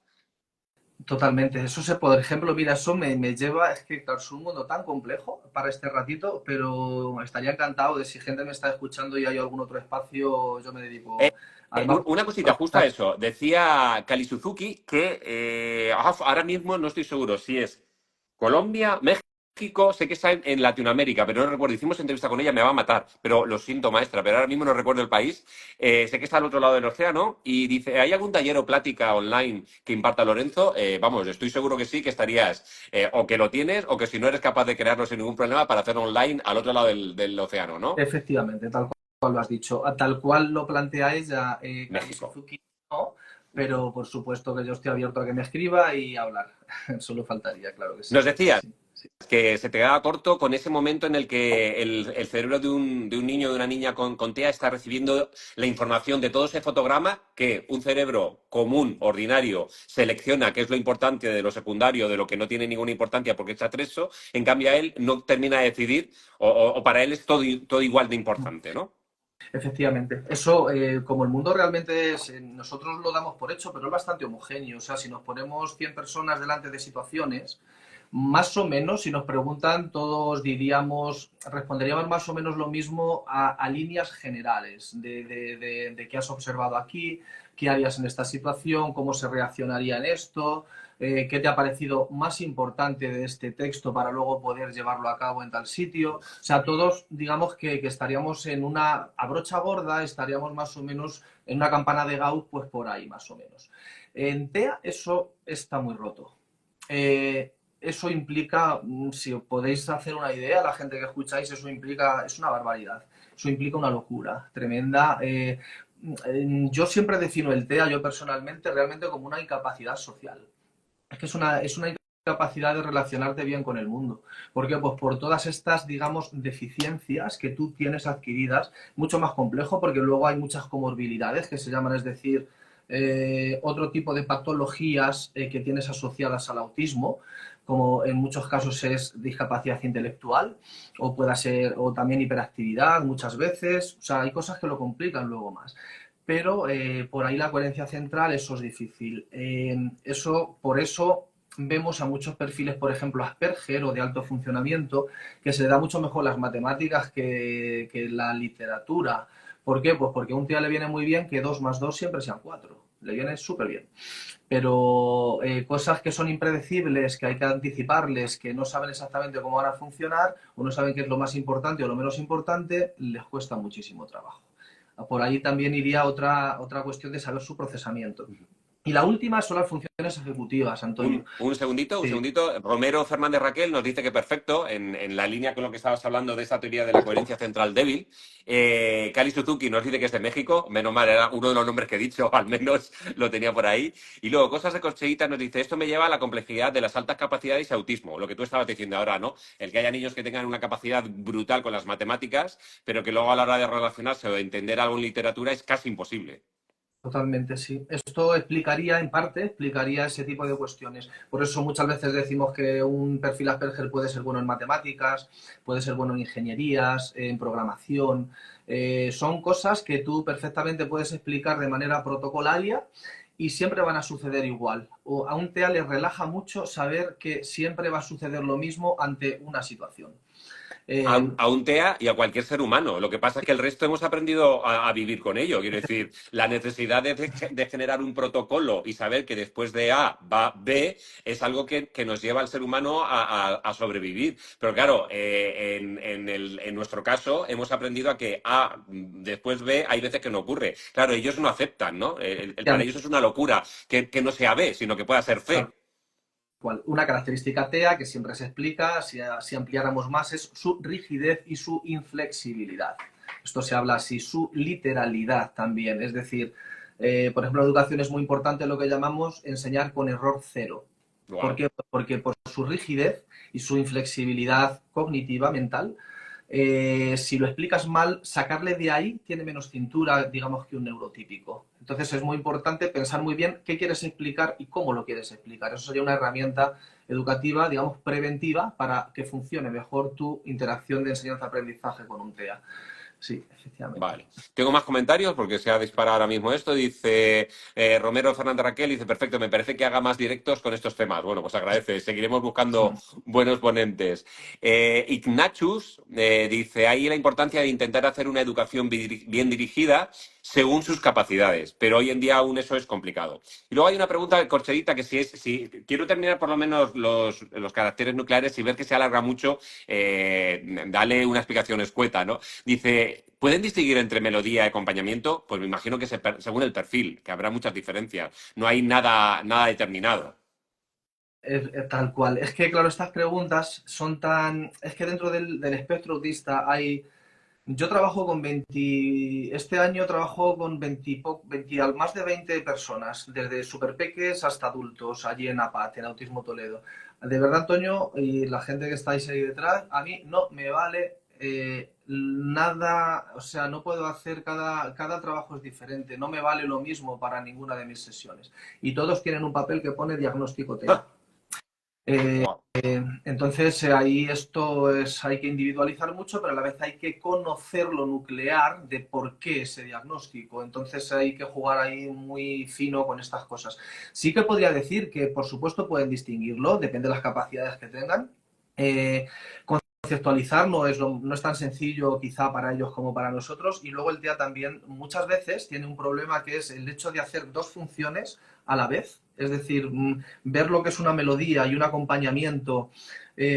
totalmente. Eso se, por ejemplo, mira, eso me lleva, es que claro, es un mundo tan complejo para este ratito, pero estaría encantado de si gente me está escuchando y hay algún otro espacio, yo me dedico, además, Una cosita, justo a eso. Decía Kali Suzuki que ahora mismo no estoy seguro si es Colombia, México, sé que está en Latinoamérica, pero no recuerdo. Hicimos entrevista con ella, me va a matar, pero lo siento, maestra, pero ahora mismo no recuerdo el país. Sé que está al otro lado del océano y dice, ¿hay algún taller o plática online que imparta Lorenzo? Vamos, estoy seguro que sí, que estarías o que lo tienes o que si no eres capaz de crearlo sin ningún problema para hacerlo online al otro lado del océano, ¿no? efectivamente, tal cual lo has dicho, tal cual lo plantea ella, Kari México. Suzuki, no, pero por supuesto que yo estoy abierto a que me escriba y a hablar. Solo faltaría, claro que sí. Nos decías. Sí. que se te queda corto con ese momento en el que el cerebro de un niño o de una niña con TEA está recibiendo la información de todo ese fotograma que un cerebro común, ordinario, selecciona qué es lo importante de lo secundario, de lo que no tiene ninguna importancia porque está treso, en cambio a él no termina de decidir o para él es todo, todo igual de importante, ¿no? Efectivamente. Eso, como el mundo realmente es, nosotros lo damos por hecho, pero es bastante homogéneo. O sea, si nos ponemos 100 personas delante de situaciones, más o menos, si nos preguntan, todos diríamos, responderíamos más o menos lo mismo a líneas generales de qué has observado aquí, qué harías en esta situación, cómo se reaccionaría en esto, qué te ha parecido más importante de este texto para luego poder llevarlo a cabo en tal sitio. O sea, todos digamos que estaríamos en una a brocha gorda, estaríamos más o menos en una campana de Gauss, pues por ahí más o menos. En TEA eso está muy roto. Eso implica, si os podéis hacer una idea, la gente que escucháis, eso implica, es una barbaridad, eso implica una locura tremenda. Yo siempre defino el TEA, yo personalmente, realmente como una incapacidad social. Es que es una incapacidad de relacionarte bien con el mundo. ¿Por qué? Pues por todas estas, digamos, deficiencias que tú tienes adquiridas, mucho más complejo porque luego hay muchas comorbilidades que se llaman, es decir, otro tipo de patologías que tienes asociadas al autismo, como en muchos casos es discapacidad intelectual, o pueda ser, o también hiperactividad muchas veces, o sea, hay cosas que lo complican luego más, pero por ahí la coherencia central, eso es difícil. Por eso vemos a muchos perfiles, por ejemplo, Asperger o de alto funcionamiento, que se le da mucho mejor las matemáticas que la literatura. ¿Por qué? Pues porque a un tío le viene muy bien que 2 más 2 siempre sean 4. Le viene súper bien. Pero cosas que son impredecibles, que hay que anticiparles, que no saben exactamente cómo van a funcionar, o no saben qué es lo más importante o lo menos importante, les cuesta muchísimo trabajo. Por ahí también iría otra cuestión de saber su procesamiento. Y la última son las funciones ejecutivas, Antonio. Un segundito, un Sí, segundito. Romero Fernández Raquel nos dice que perfecto, en la línea con lo que estabas hablando de esa teoría de la coherencia central débil. Kali Suzuki nos dice que es de México, menos mal, era uno de los nombres que he dicho, al menos lo tenía por ahí. Y luego, Cosas de Corcheita nos dice, esto me lleva a la complejidad de las altas capacidades y autismo, lo que tú estabas diciendo ahora, ¿no? El que haya niños que tengan una capacidad brutal con las matemáticas, pero que luego a la hora de relacionarse o de entender algo en literatura es casi imposible. totalmente, sí. Esto explicaría, en parte, explicaría ese tipo de cuestiones. Por eso muchas veces decimos que un perfil Asperger puede ser bueno en matemáticas, puede ser bueno en ingenierías, en programación. Son cosas que tú perfectamente puedes explicar de manera protocolaria y siempre van a suceder igual. O a un TEA le relaja mucho saber que siempre va a suceder lo mismo ante una situación. Eh, A un TEA y a cualquier ser humano. Lo que pasa es que el resto hemos aprendido a vivir con ello. Quiero decir, la necesidad de generar un protocolo y saber que después de A va B es algo que nos lleva al ser humano a sobrevivir. Pero claro, en nuestro caso hemos aprendido a que A después B hay veces que no ocurre. Claro, ellos no aceptan, ¿no? Para ellos es una locura que no sea B, sino que pueda ser C. Una característica TEA que siempre se explica, si ampliáramos más, es su rigidez y su inflexibilidad. Esto se habla así, su literalidad también. Es decir, por ejemplo, en educación es muy importante lo que llamamos enseñar con error cero. ¿Por Wow. qué? Porque por su rigidez y su inflexibilidad cognitiva, mental, si lo explicas mal, sacarle de ahí tiene menos cintura, digamos, que un neurotípico. Entonces es muy importante pensar muy bien qué quieres explicar y cómo lo quieres explicar. Eso sería una herramienta educativa, digamos, preventiva para que funcione mejor tu interacción de enseñanza-aprendizaje con un TEA. Sí, efectivamente. Vale. Tengo más comentarios porque se ha disparado ahora mismo esto. Dice Romero Fernández Raquel, dice, perfecto, me parece que haga más directos con estos temas. Bueno, pues agradece. Seguiremos buscando buenos ponentes. Ignatius dice, ahí la importancia de intentar hacer una educación bien dirigida según sus capacidades, pero hoy en día aún eso es complicado. Y luego hay una pregunta corcherita que si quiero terminar por lo menos los caracteres nucleares y ver que se alarga mucho, dale una explicación escueta, ¿no? Dice, ¿pueden distinguir entre melodía y acompañamiento? Pues me imagino que según el perfil, que habrá muchas diferencias. No hay nada determinado. Es tal cual. Es que, claro, estas preguntas son tan... Es que dentro del espectro autista hay Yo trabajo con 20, este año trabajo con 20, 20 más de 20 personas, desde superpeques hasta adultos, allí en APAT, en Autismo Toledo. De verdad, Antonio, y la gente que estáis ahí detrás, a mí no me vale nada, o sea, no puedo hacer, cada trabajo es diferente, no me vale lo mismo para ninguna de mis sesiones. Y todos tienen un papel que pone diagnóstico TEA. Ah, wow. Entonces ahí esto es, hay que individualizar mucho, pero a la vez hay que conocer lo nuclear de por qué ese diagnóstico. Entonces hay que jugar ahí muy fino con estas cosas. Sí que podría decir que, por supuesto, pueden distinguirlo, depende de las capacidades que tengan. Eh, Conceptualizar no es tan sencillo quizá para ellos como para nosotros, y luego el TEA también muchas veces tiene un problema que es el hecho de hacer dos funciones a la vez, es decir, ver lo que es una melodía y un acompañamiento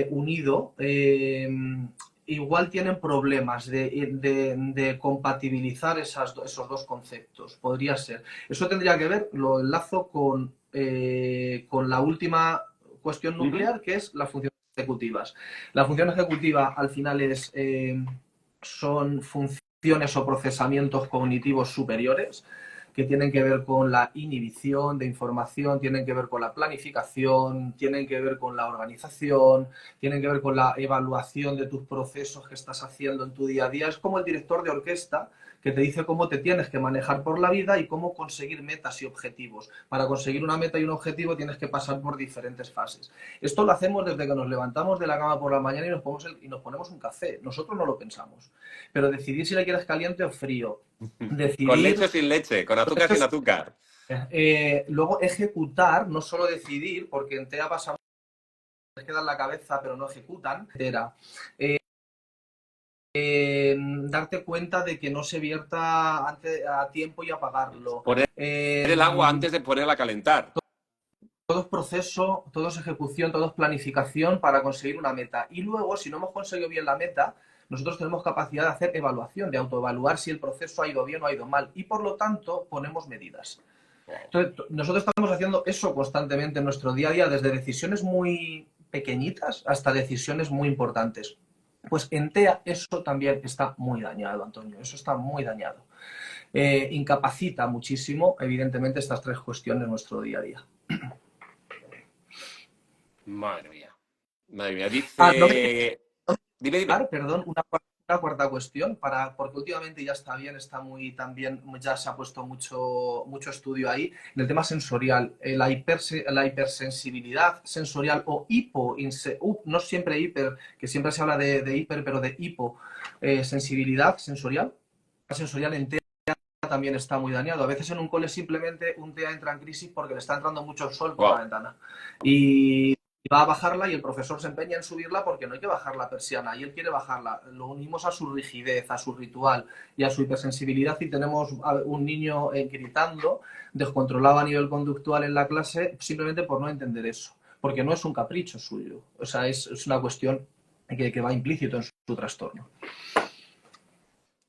unido. Igual tienen problemas de compatibilizar esos dos conceptos, podría ser. Eso tendría que ver, lo enlazo con la última cuestión Ujú. nuclear, que es la función ejecutivas. La función ejecutiva al final son funciones o procesamientos cognitivos superiores que tienen que ver con la inhibición de información, tienen que ver con la planificación, tienen que ver con la organización, tienen que ver con la evaluación de tus procesos que estás haciendo en tu día a día. Es como el director de orquesta que te dice cómo te tienes que manejar por la vida y cómo conseguir metas y objetivos. Para conseguir una meta y un objetivo tienes que pasar por diferentes fases. Esto lo hacemos desde que nos levantamos de la cama por la mañana y nos ponemos un café. Nosotros no lo pensamos. Pero decidir si le quieres caliente o frío. Con leche Decidir. o sin leche, con azúcar o sin azúcar. Luego ejecutar, no solo decidir, porque en TEA pasa mucho que quedan la cabeza pero no ejecutan. Era darte cuenta de que no se vierta a tiempo y apagarlo. Poner el agua antes de ponerla a calentar. Todo es proceso, todo es ejecución, todo es planificación para conseguir una meta. Y luego, si no hemos conseguido bien la meta, nosotros tenemos capacidad de hacer evaluación, de autoevaluar si el proceso ha ido bien o ha ido mal. Y por lo tanto, ponemos medidas. Wow. Entonces, nosotros estamos haciendo eso constantemente en nuestro día a día, desde decisiones muy pequeñitas hasta decisiones muy importantes. Pues en TEA eso también está muy dañado, Antonio, eso está muy dañado. Incapacita muchísimo, evidentemente, estas tres cuestiones en nuestro día a día. Madre mía. Madre mía. No me Dice. Dime, dime. perdón, una cuarta cuestión, porque últimamente ya está bien, está muy también, ya se ha puesto mucho estudio ahí, en el tema sensorial, la hipersensibilidad sensorial o no siempre hiper, que siempre se habla de hiper, pero de hiposensibilidad sensorial. La sensorial en TEA también está muy dañado. A veces en un cole simplemente un TEA entra en crisis porque le está entrando mucho sol por la Wow. ventana. Y va a bajarla y el profesor se empeña en subirla porque no hay que bajar la persiana y él quiere bajarla. Lo unimos a su rigidez, a su ritual y a su hipersensibilidad y tenemos a un niño gritando, descontrolado a nivel conductual en la clase simplemente por no entender eso. Porque no es un capricho suyo. O sea, es una cuestión que va implícito en su trastorno.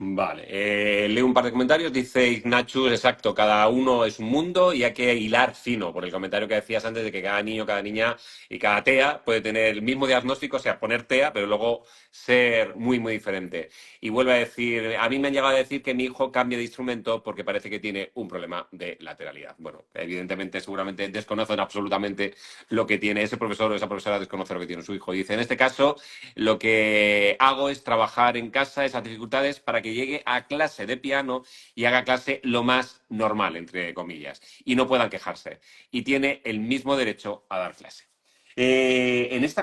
Vale, leo un par de comentarios. Dice Ignachus, exacto, cada uno es un mundo y hay que hilar fino, por el comentario que decías antes de que cada niño, cada niña y cada TEA puede tener el mismo diagnóstico, o sea, poner TEA, pero luego ser muy, muy diferente. Y vuelve a decir, a mí me han llegado a decir que mi hijo cambia de instrumento porque parece que tiene un problema de lateralidad. Bueno, evidentemente, seguramente desconocen absolutamente lo que tiene ese profesor o esa profesora, desconoce lo que tiene su hijo. Dice, en este caso, lo que hago es trabajar en casa esas dificultades para que llegue a clase de piano y haga clase lo más normal, entre comillas, y no puedan quejarse. Y tiene el mismo derecho a dar clase.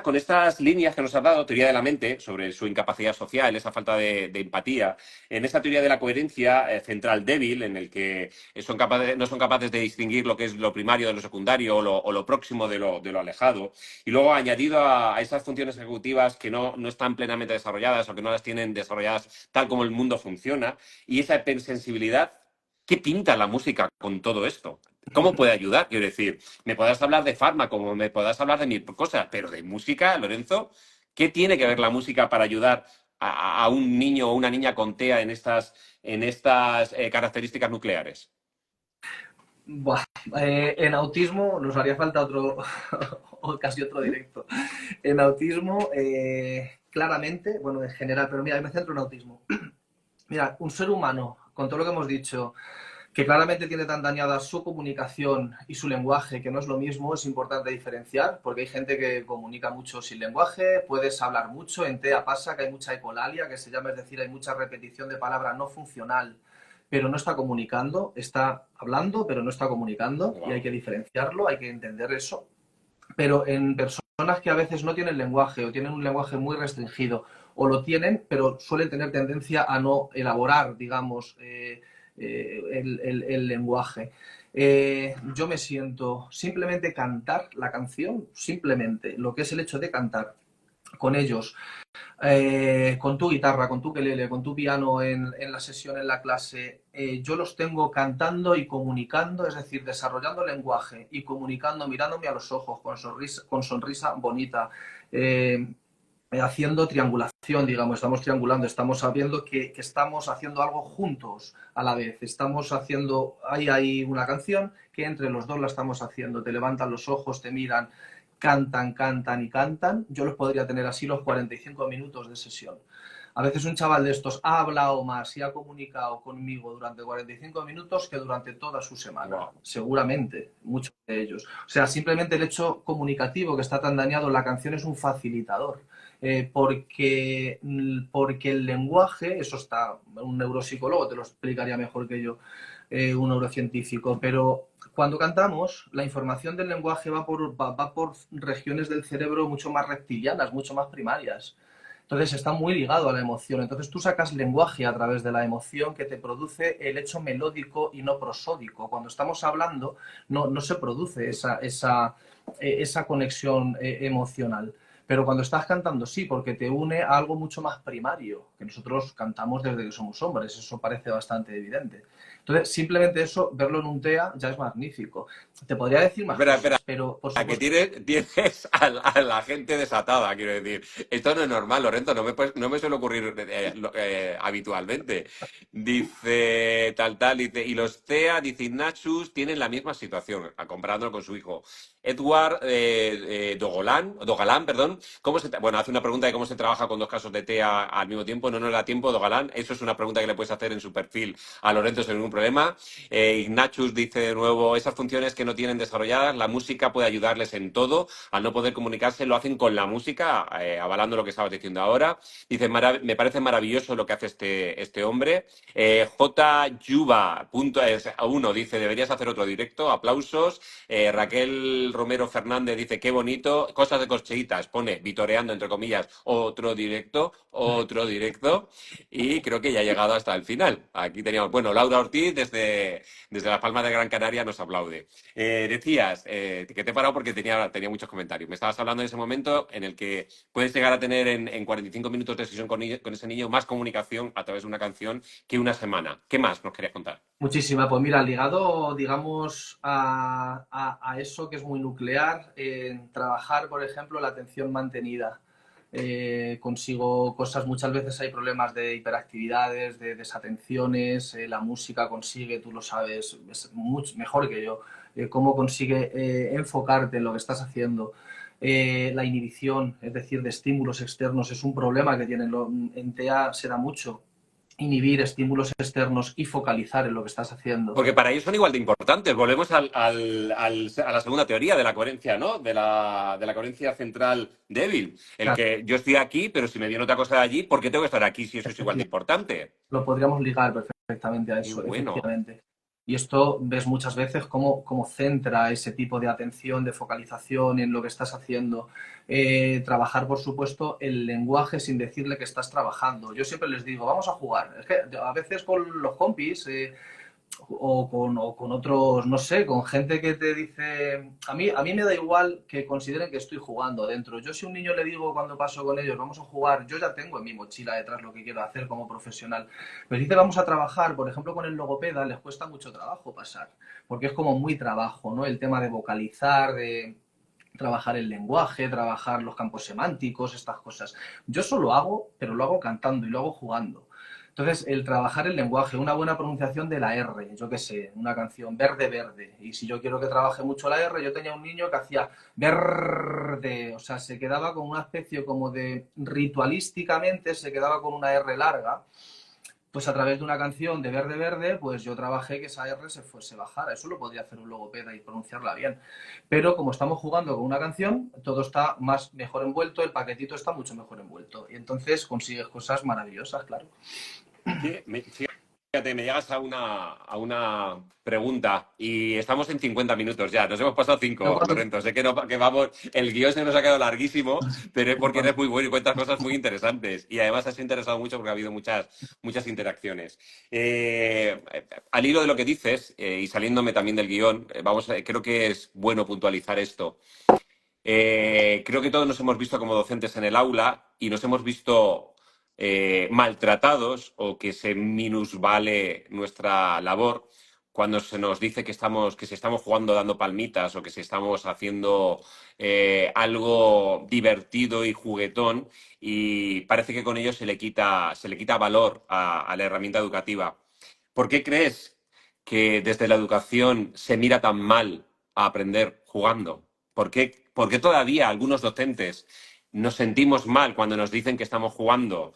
Con estas líneas que nos has dado, teoría de la mente, sobre su incapacidad social, esa falta de empatía, en esta teoría de la coherencia central débil, en el que no son capaces de distinguir lo que es lo primario de lo secundario o lo próximo de lo alejado, y luego añadido a esas funciones ejecutivas que no están plenamente desarrolladas o que no las tienen desarrolladas tal como el mundo funciona, y esa hipersensibilidad, ¿qué pinta la música con todo esto? ¿Cómo puede ayudar? Quiero decir, me podrás hablar de fármaco, como me podrás hablar de mil cosas, pero de música, Lorenzo, ¿qué tiene que ver la música para ayudar a un niño o una niña con TEA en estas características nucleares? Buah, en autismo nos haría falta otro, o casi otro directo. En autismo, claramente, bueno, en general, pero mira, me centro en autismo. Mira, un ser humano, con todo lo que hemos dicho, que claramente tiene tan dañada su comunicación y su lenguaje, que no es lo mismo, es importante diferenciar, porque hay gente que comunica mucho sin lenguaje, puedes hablar mucho, en TEA pasa que hay mucha ecolalia, que se llama, es decir, hay mucha repetición de palabra no funcional, pero no está comunicando, está hablando, pero no está comunicando, y hay Wow. que diferenciarlo, hay que entender eso. Pero en personas que a veces no tienen lenguaje o tienen un lenguaje muy restringido, o lo tienen, pero suelen tener tendencia a no elaborar, digamos, el lenguaje. Yo me siento simplemente cantar la canción, simplemente lo que es el hecho de cantar con ellos, con tu guitarra, con tu ukelele, con tu piano en la sesión, en la clase, yo los tengo cantando y comunicando, es decir, desarrollando lenguaje y comunicando, mirándome a los ojos con sonrisa bonita, eh, haciendo triangulación, digamos, estamos triangulando, estamos sabiendo que estamos haciendo algo juntos a la vez, estamos haciendo, hay una canción que entre los dos la estamos haciendo, te levantan los ojos, te miran, cantan, cantan y cantan, yo los podría tener así los 45 minutos de sesión. A veces un chaval de estos ha hablado más y ha comunicado conmigo durante 45 minutos que durante toda su semana, Wow. seguramente, muchos de ellos. O sea, simplemente el hecho comunicativo que está tan dañado, la canción es un facilitador. Porque el lenguaje, eso está, un neuropsicólogo te lo explicaría mejor que yo, un neurocientífico, pero cuando cantamos, la información del lenguaje va por regiones del cerebro mucho más reptilianas, mucho más primarias. Entonces está muy ligado a la emoción. Entonces tú sacas lenguaje a través de la emoción que te produce el hecho melódico y no prosódico. Cuando estamos hablando no se produce esa conexión emocional. Pero cuando estás cantando, sí, porque te une a algo mucho más primario, que nosotros cantamos desde que somos hombres, eso parece bastante evidente. Entonces, simplemente eso, verlo en un TEA ya es magnífico. Te podría decir más Espera, espera. cosas, pero por Que supuesto, tienes a la gente desatada, quiero decir. Esto no es normal, Lorenzo, no me suele ocurrir habitualmente. Dice tal, dice, y los TEA, dice Ignatius, tienen la misma situación, comparándolo con su hijo. Edward Dogalán, perdón, bueno, hace una pregunta de cómo se trabaja con dos casos de TEA al mismo tiempo, no nos da tiempo, Dogalán, eso es una pregunta que le puedes hacer en su perfil a Lorenzo sin ningún problema. Ignatius dice de nuevo, esas funciones que no tienen desarrolladas, la música puede ayudarles en todo. Al no poder comunicarse, lo hacen con la música, avalando lo que estabas diciendo ahora. Dice, me parece maravilloso lo que hace este hombre. J. Yuba, punto es, uno, dice, deberías hacer otro directo, aplausos. Raquel Romero Fernández dice, qué bonito, cosas de corcheitas, pone, vitoreando, entre comillas, otro directo. Y creo que ya ha llegado hasta el final. Aquí teníamos, bueno, Laura Ortiz desde Las Palmas de Gran Canaria nos aplaude. Decías que te he parado porque tenía muchos comentarios. Me estabas hablando de ese momento en el que puedes llegar a tener en 45 minutos de sesión con ese niño más comunicación a través de una canción que una semana. ¿Qué más nos querías contar? muchísima. Pues mira, ligado, digamos, a eso que es muy nuclear, en trabajar, por ejemplo, la atención mantenida. Consigo cosas, muchas veces hay problemas de hiperactividades, de desatenciones, la música consigue, tú lo sabes, es mucho mejor que yo, cómo consigue enfocarte en lo que estás haciendo. La inhibición, es decir, de estímulos externos, es un problema que tienen. En TEA se da mucho inhibir estímulos externos y focalizar en lo que estás haciendo. Porque para ellos son igual de importantes. Volvemos a la segunda teoría de la coherencia, ¿no? De la coherencia central débil. El Claro, que yo estoy aquí, pero si me viene otra cosa de allí, ¿por qué tengo que estar aquí si eso es igual de importante? lo podríamos ligar perfectamente a Qué eso, bueno. efectivamente. Y esto ves muchas veces cómo centra ese tipo de atención, de focalización en lo que estás haciendo. Trabajar, por supuesto, el lenguaje sin decirle que estás trabajando. Yo siempre les digo, vamos a jugar. Es que a veces con los compis o con otros, no sé, con gente que te dice, a mí me da igual que consideren que estoy jugando dentro. Yo si a un niño le digo cuando paso con ellos, vamos a jugar, yo ya tengo en mi mochila detrás lo que quiero hacer como profesional. Pero dice, vamos a trabajar, por ejemplo, con el logopeda les cuesta mucho trabajo pasar, porque es como muy trabajo, ¿no? El tema de vocalizar, de trabajar el lenguaje, trabajar los campos semánticos, estas cosas. Yo eso lo hago, pero lo hago cantando y lo hago jugando. Entonces, el trabajar el lenguaje, una buena pronunciación de la R, yo qué sé, una canción verde, verde. Y si yo quiero que trabaje mucho la R, yo tenía un niño que hacía verde, o sea, se quedaba con una especie como de ritualísticamente, se quedaba con una R larga pues a través de una canción de Verde Verde, pues yo trabajé que esa R se bajara. Eso lo podría hacer un logopeda y pronunciarla bien. Pero como estamos jugando con una canción, todo está más mejor envuelto, el paquetito está mucho mejor envuelto. Y entonces consigues cosas maravillosas, claro. Sí, fíjate, me llegas a una pregunta y estamos en 50 minutos ya. Nos hemos pasado No 5, cuando... Lorenzo. Sé que, no, que vamos, el guión se nos ha quedado larguísimo, pero es porque eres muy bueno y cuentas cosas muy interesantes. Y además has interesado mucho porque ha habido muchas interacciones. Al hilo de lo que dices, y saliéndome también del guión, creo que es bueno puntualizar esto. Creo que todos nos hemos visto como docentes en el aula y nos hemos visto maltratados o que se minusvale nuestra labor cuando se nos dice que si estamos jugando dando palmitas o que si estamos haciendo algo divertido y juguetón y parece que con ello se le quita valor a la herramienta educativa. ¿Por qué crees que desde la educación se mira tan mal a aprender jugando? ¿Por qué todavía algunos docentes nos sentimos mal cuando nos dicen que estamos jugando?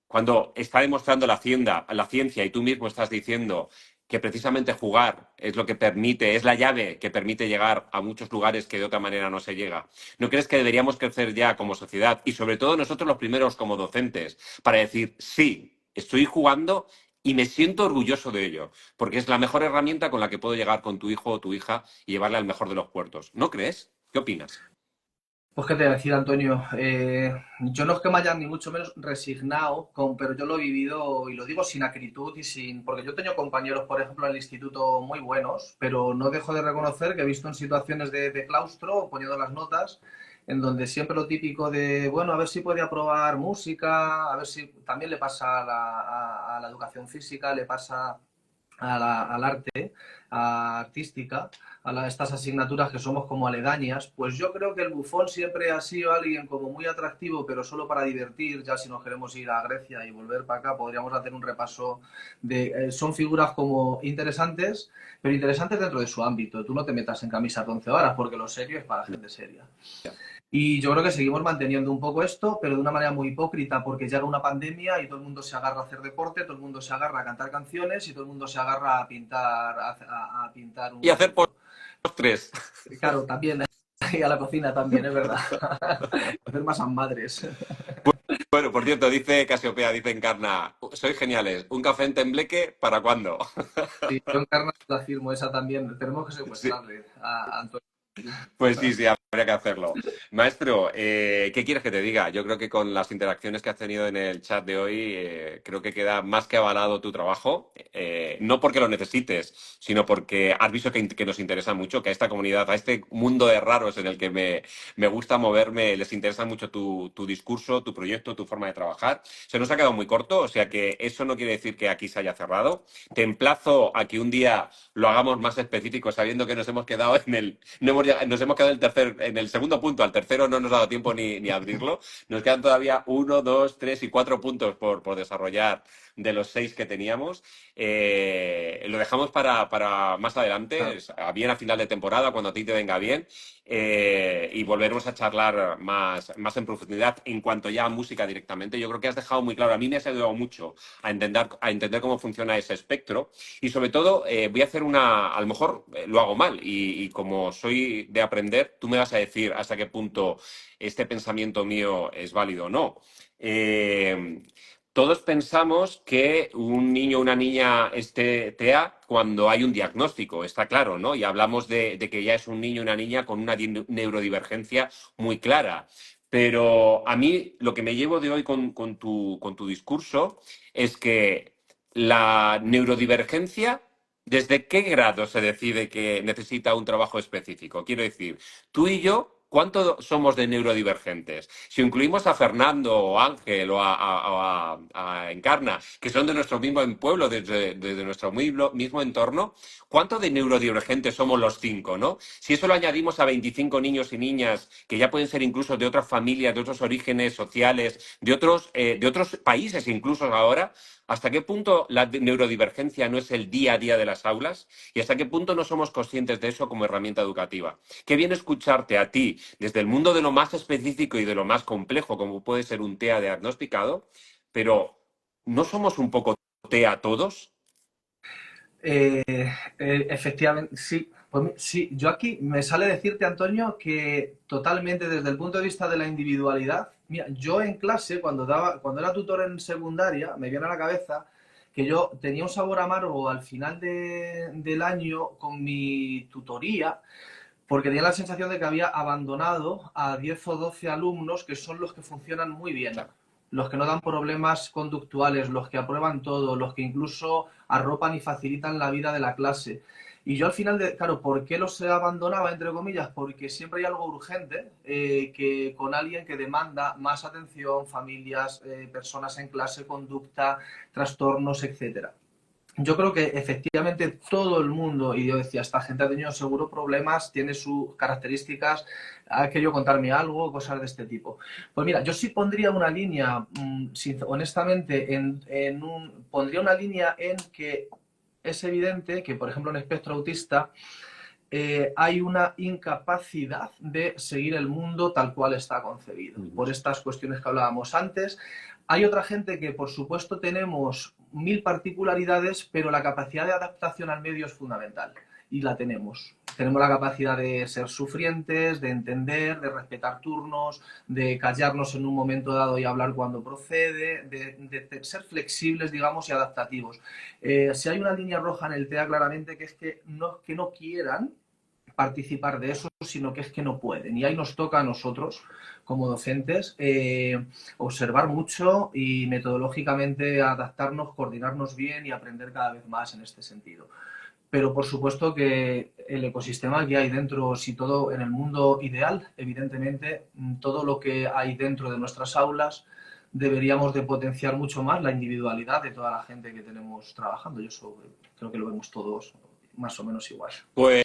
Cuando está demostrando la ciencia y tú mismo estás diciendo que precisamente jugar es lo que permite, es la llave que permite llegar a muchos lugares que de otra manera no se llega. ¿No crees que deberíamos crecer ya como sociedad y sobre todo nosotros los primeros como docentes para decir, sí, estoy jugando y me siento orgulloso de ello, porque es la mejor herramienta con la que puedo llegar con tu hijo o tu hija y llevarle al mejor de los puertos? ¿No crees? ¿Qué opinas? Pues qué te voy a decir, Antonio. Yo no es que me haya ni mucho menos resignado, pero yo lo he vivido y lo digo sin acritud y sin... Porque yo he tenido compañeros, por ejemplo, en el instituto muy buenos, pero no dejo de reconocer que he visto en situaciones de claustro, poniendo las notas, en donde siempre lo típico de, bueno, a ver si puede aprobar música, a ver si también le pasa a la educación física, le pasa al arte, artística, estas asignaturas que somos como aledañas, pues yo creo que el bufón siempre ha sido alguien como muy atractivo, pero solo para divertir. Ya si nos queremos ir a Grecia y volver para acá, podríamos hacer un repaso de... son figuras como interesantes, pero interesantes dentro de su ámbito. Tú no te metas en camisas de 11 horas, porque lo serio es para gente seria. Y yo creo que seguimos manteniendo un poco esto, pero de una manera muy hipócrita, porque llega una pandemia y todo el mundo se agarra a hacer deporte, todo el mundo se agarra a cantar canciones y todo el mundo se agarra a pintar, a pintar un Y hacer cuadrito. postres. Claro, también, y a la cocina también, es verdad. Hacer masas madres. Bueno, por cierto, dice Casiopea, dice Encarna, sois geniales. ¿Un café en Tembleque para cuándo? Sí, yo en Carnas la firmo, esa también. Tenemos que Sí, secuestrarle a Antonio. pues sí, sí, habría que hacerlo. Maestro, ¿qué quieres que te diga? Yo creo que con las interacciones que has tenido en el chat de hoy, creo que queda más que avalado tu trabajo. No porque lo necesites, sino porque has visto que nos interesa mucho, que a esta comunidad, a este mundo de raros en el que me gusta moverme, les interesa mucho tu discurso, tu proyecto, tu forma de trabajar. Se nos ha quedado muy corto, o sea que eso no quiere decir que aquí se haya cerrado. Te emplazo a que un día lo hagamos más específico, sabiendo que nos hemos quedado nos hemos quedado en el segundo punto. Al tercero no nos ha dado tiempo ni a abrirlo. Nos quedan todavía uno, dos, tres y cuatro puntos por desarrollar de los 6 que teníamos. Lo dejamos para más adelante, Claro, bien a final de temporada, cuando a ti te venga bien, y volveremos a charlar más en profundidad en cuanto ya a música directamente. Yo creo que has dejado muy claro, a mí me has ayudado mucho a entender cómo funciona ese espectro y sobre todo voy a hacer a lo mejor lo hago mal y como soy de aprender, tú me vas a decir hasta qué punto este pensamiento mío es válido o no. Eh, todos pensamos que un niño o una niña esté TEA cuando hay un diagnóstico, está claro, ¿no? Y hablamos de que ya es un niño o una niña con una neurodivergencia muy clara. Pero a mí lo que me llevo de hoy con tu discurso es que la neurodivergencia, ¿desde qué grado se decide que necesita un trabajo específico? Quiero decir, tú y yo, ¿cuánto somos de neurodivergentes? Si incluimos a Fernando o a Ángel o a Encarna, que son de nuestro mismo pueblo, desde nuestro mismo entorno, ¿cuánto de neurodivergentes somos los 5, no? Si eso lo añadimos a 25 niños y niñas, que ya pueden ser incluso de otras familias, de otros orígenes sociales, de otros países incluso ahora, ¿hasta qué punto la neurodivergencia no es el día a día de las aulas? ¿Y hasta qué punto no somos conscientes de eso como herramienta educativa? Qué bien escucharte a ti desde el mundo de lo más específico y de lo más complejo, como puede ser un TEA diagnosticado, pero ¿no somos un poco a todos? Eh, efectivamente, sí. Pues, sí, yo aquí me sale decirte, Antonio, que totalmente desde el punto de vista de la individualidad, mira, yo en clase, cuando era tutor en secundaria, me viene a la cabeza que yo tenía un sabor amargo al final del año con mi tutoría, porque tenía la sensación de que había abandonado a 10 o 12 alumnos que son los que funcionan muy bien, Claro. los que no dan problemas conductuales, los que aprueban todo, los que incluso arropan y facilitan la vida de la clase. Y yo al final, claro, ¿por qué los abandonaba, entre comillas? Porque siempre hay algo urgente que con alguien que demanda más atención, familias, personas en clase, conducta, trastornos, etcétera. Yo creo que efectivamente todo el mundo, y yo decía, esta gente ha tenido seguro problemas, tiene sus características, ha querido contarme algo, cosas de este tipo. Pues mira, yo sí pondría una línea, honestamente, pondría una línea en que es evidente que, por ejemplo, en espectro autista, hay una incapacidad de seguir el mundo tal cual está concebido, por estas cuestiones que hablábamos antes. Hay otra gente que, por supuesto, tenemos mil particularidades, pero la capacidad de adaptación al medio es fundamental y la tenemos. Tenemos la capacidad de ser sufrientes, de entender, de respetar turnos, de callarnos en un momento dado y hablar cuando procede, de ser flexibles, digamos, y adaptativos. Si hay una línea roja en el TEA claramente que es que no quieran participar de eso, sino que es que no pueden. Y ahí nos toca a nosotros, como docentes, observar mucho y metodológicamente adaptarnos, coordinarnos bien y aprender cada vez más en este sentido. Pero por supuesto que el ecosistema que hay dentro, si todo en el mundo ideal, evidentemente, todo lo que hay dentro de nuestras aulas, deberíamos de potenciar mucho más la individualidad de toda la gente que tenemos trabajando. Yo eso creo que lo vemos todos más o menos igual. Pues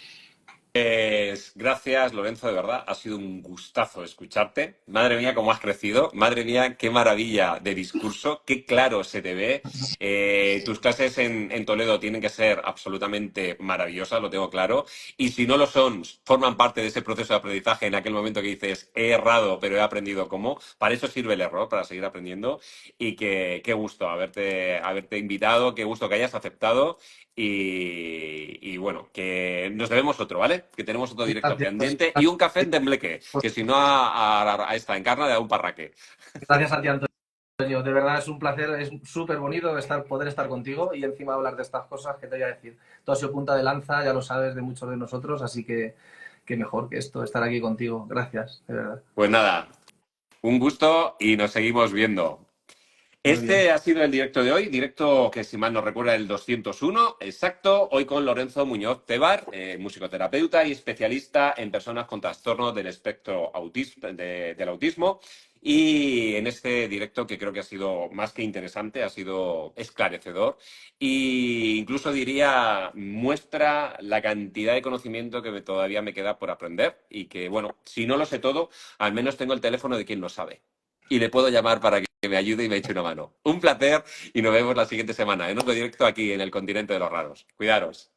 gracias, Lorenzo, de verdad. Ha sido un gustazo escucharte. Madre mía, cómo has crecido. Madre mía, qué maravilla de discurso. Qué claro se te ve. Tus clases en Toledo tienen que ser absolutamente maravillosas, lo tengo claro. Y si no lo son, forman parte de ese proceso de aprendizaje en aquel momento que dices, he errado, pero he aprendido cómo. Para eso sirve el error, para seguir aprendiendo. Y qué gusto haberte invitado, qué gusto que hayas aceptado. Y bueno, que nos debemos otro, ¿vale? Que tenemos otro directo Gracias. pendiente y un café en Tembleque, que si no a esta encarna de a un parraque. Gracias a ti, Antonio. De verdad es un placer, es súper bonito poder estar contigo y encima hablar de estas cosas que te voy a decir. Tú has sido punta de lanza, ya lo sabes, de muchos de nosotros, así que mejor que esto, estar aquí contigo. Gracias, de verdad. Pues nada, un gusto y nos seguimos viendo. Muy bien. Este ha sido el directo de hoy, directo que si mal no recuerda el 201, exacto, hoy con Lorenzo Muñoz Tebar, musicoterapeuta y especialista en personas con trastorno del espectro del autismo. Y en este directo que creo que ha sido más que interesante, ha sido esclarecedor e incluso diría muestra la cantidad de conocimiento que todavía me queda por aprender y que, bueno, si no lo sé todo, al menos tengo el teléfono de quien lo sabe y le puedo llamar para que me ayude y me eche una mano. Un placer y nos vemos la siguiente semana en otro directo aquí en el Continente de los Raros. Cuidaros.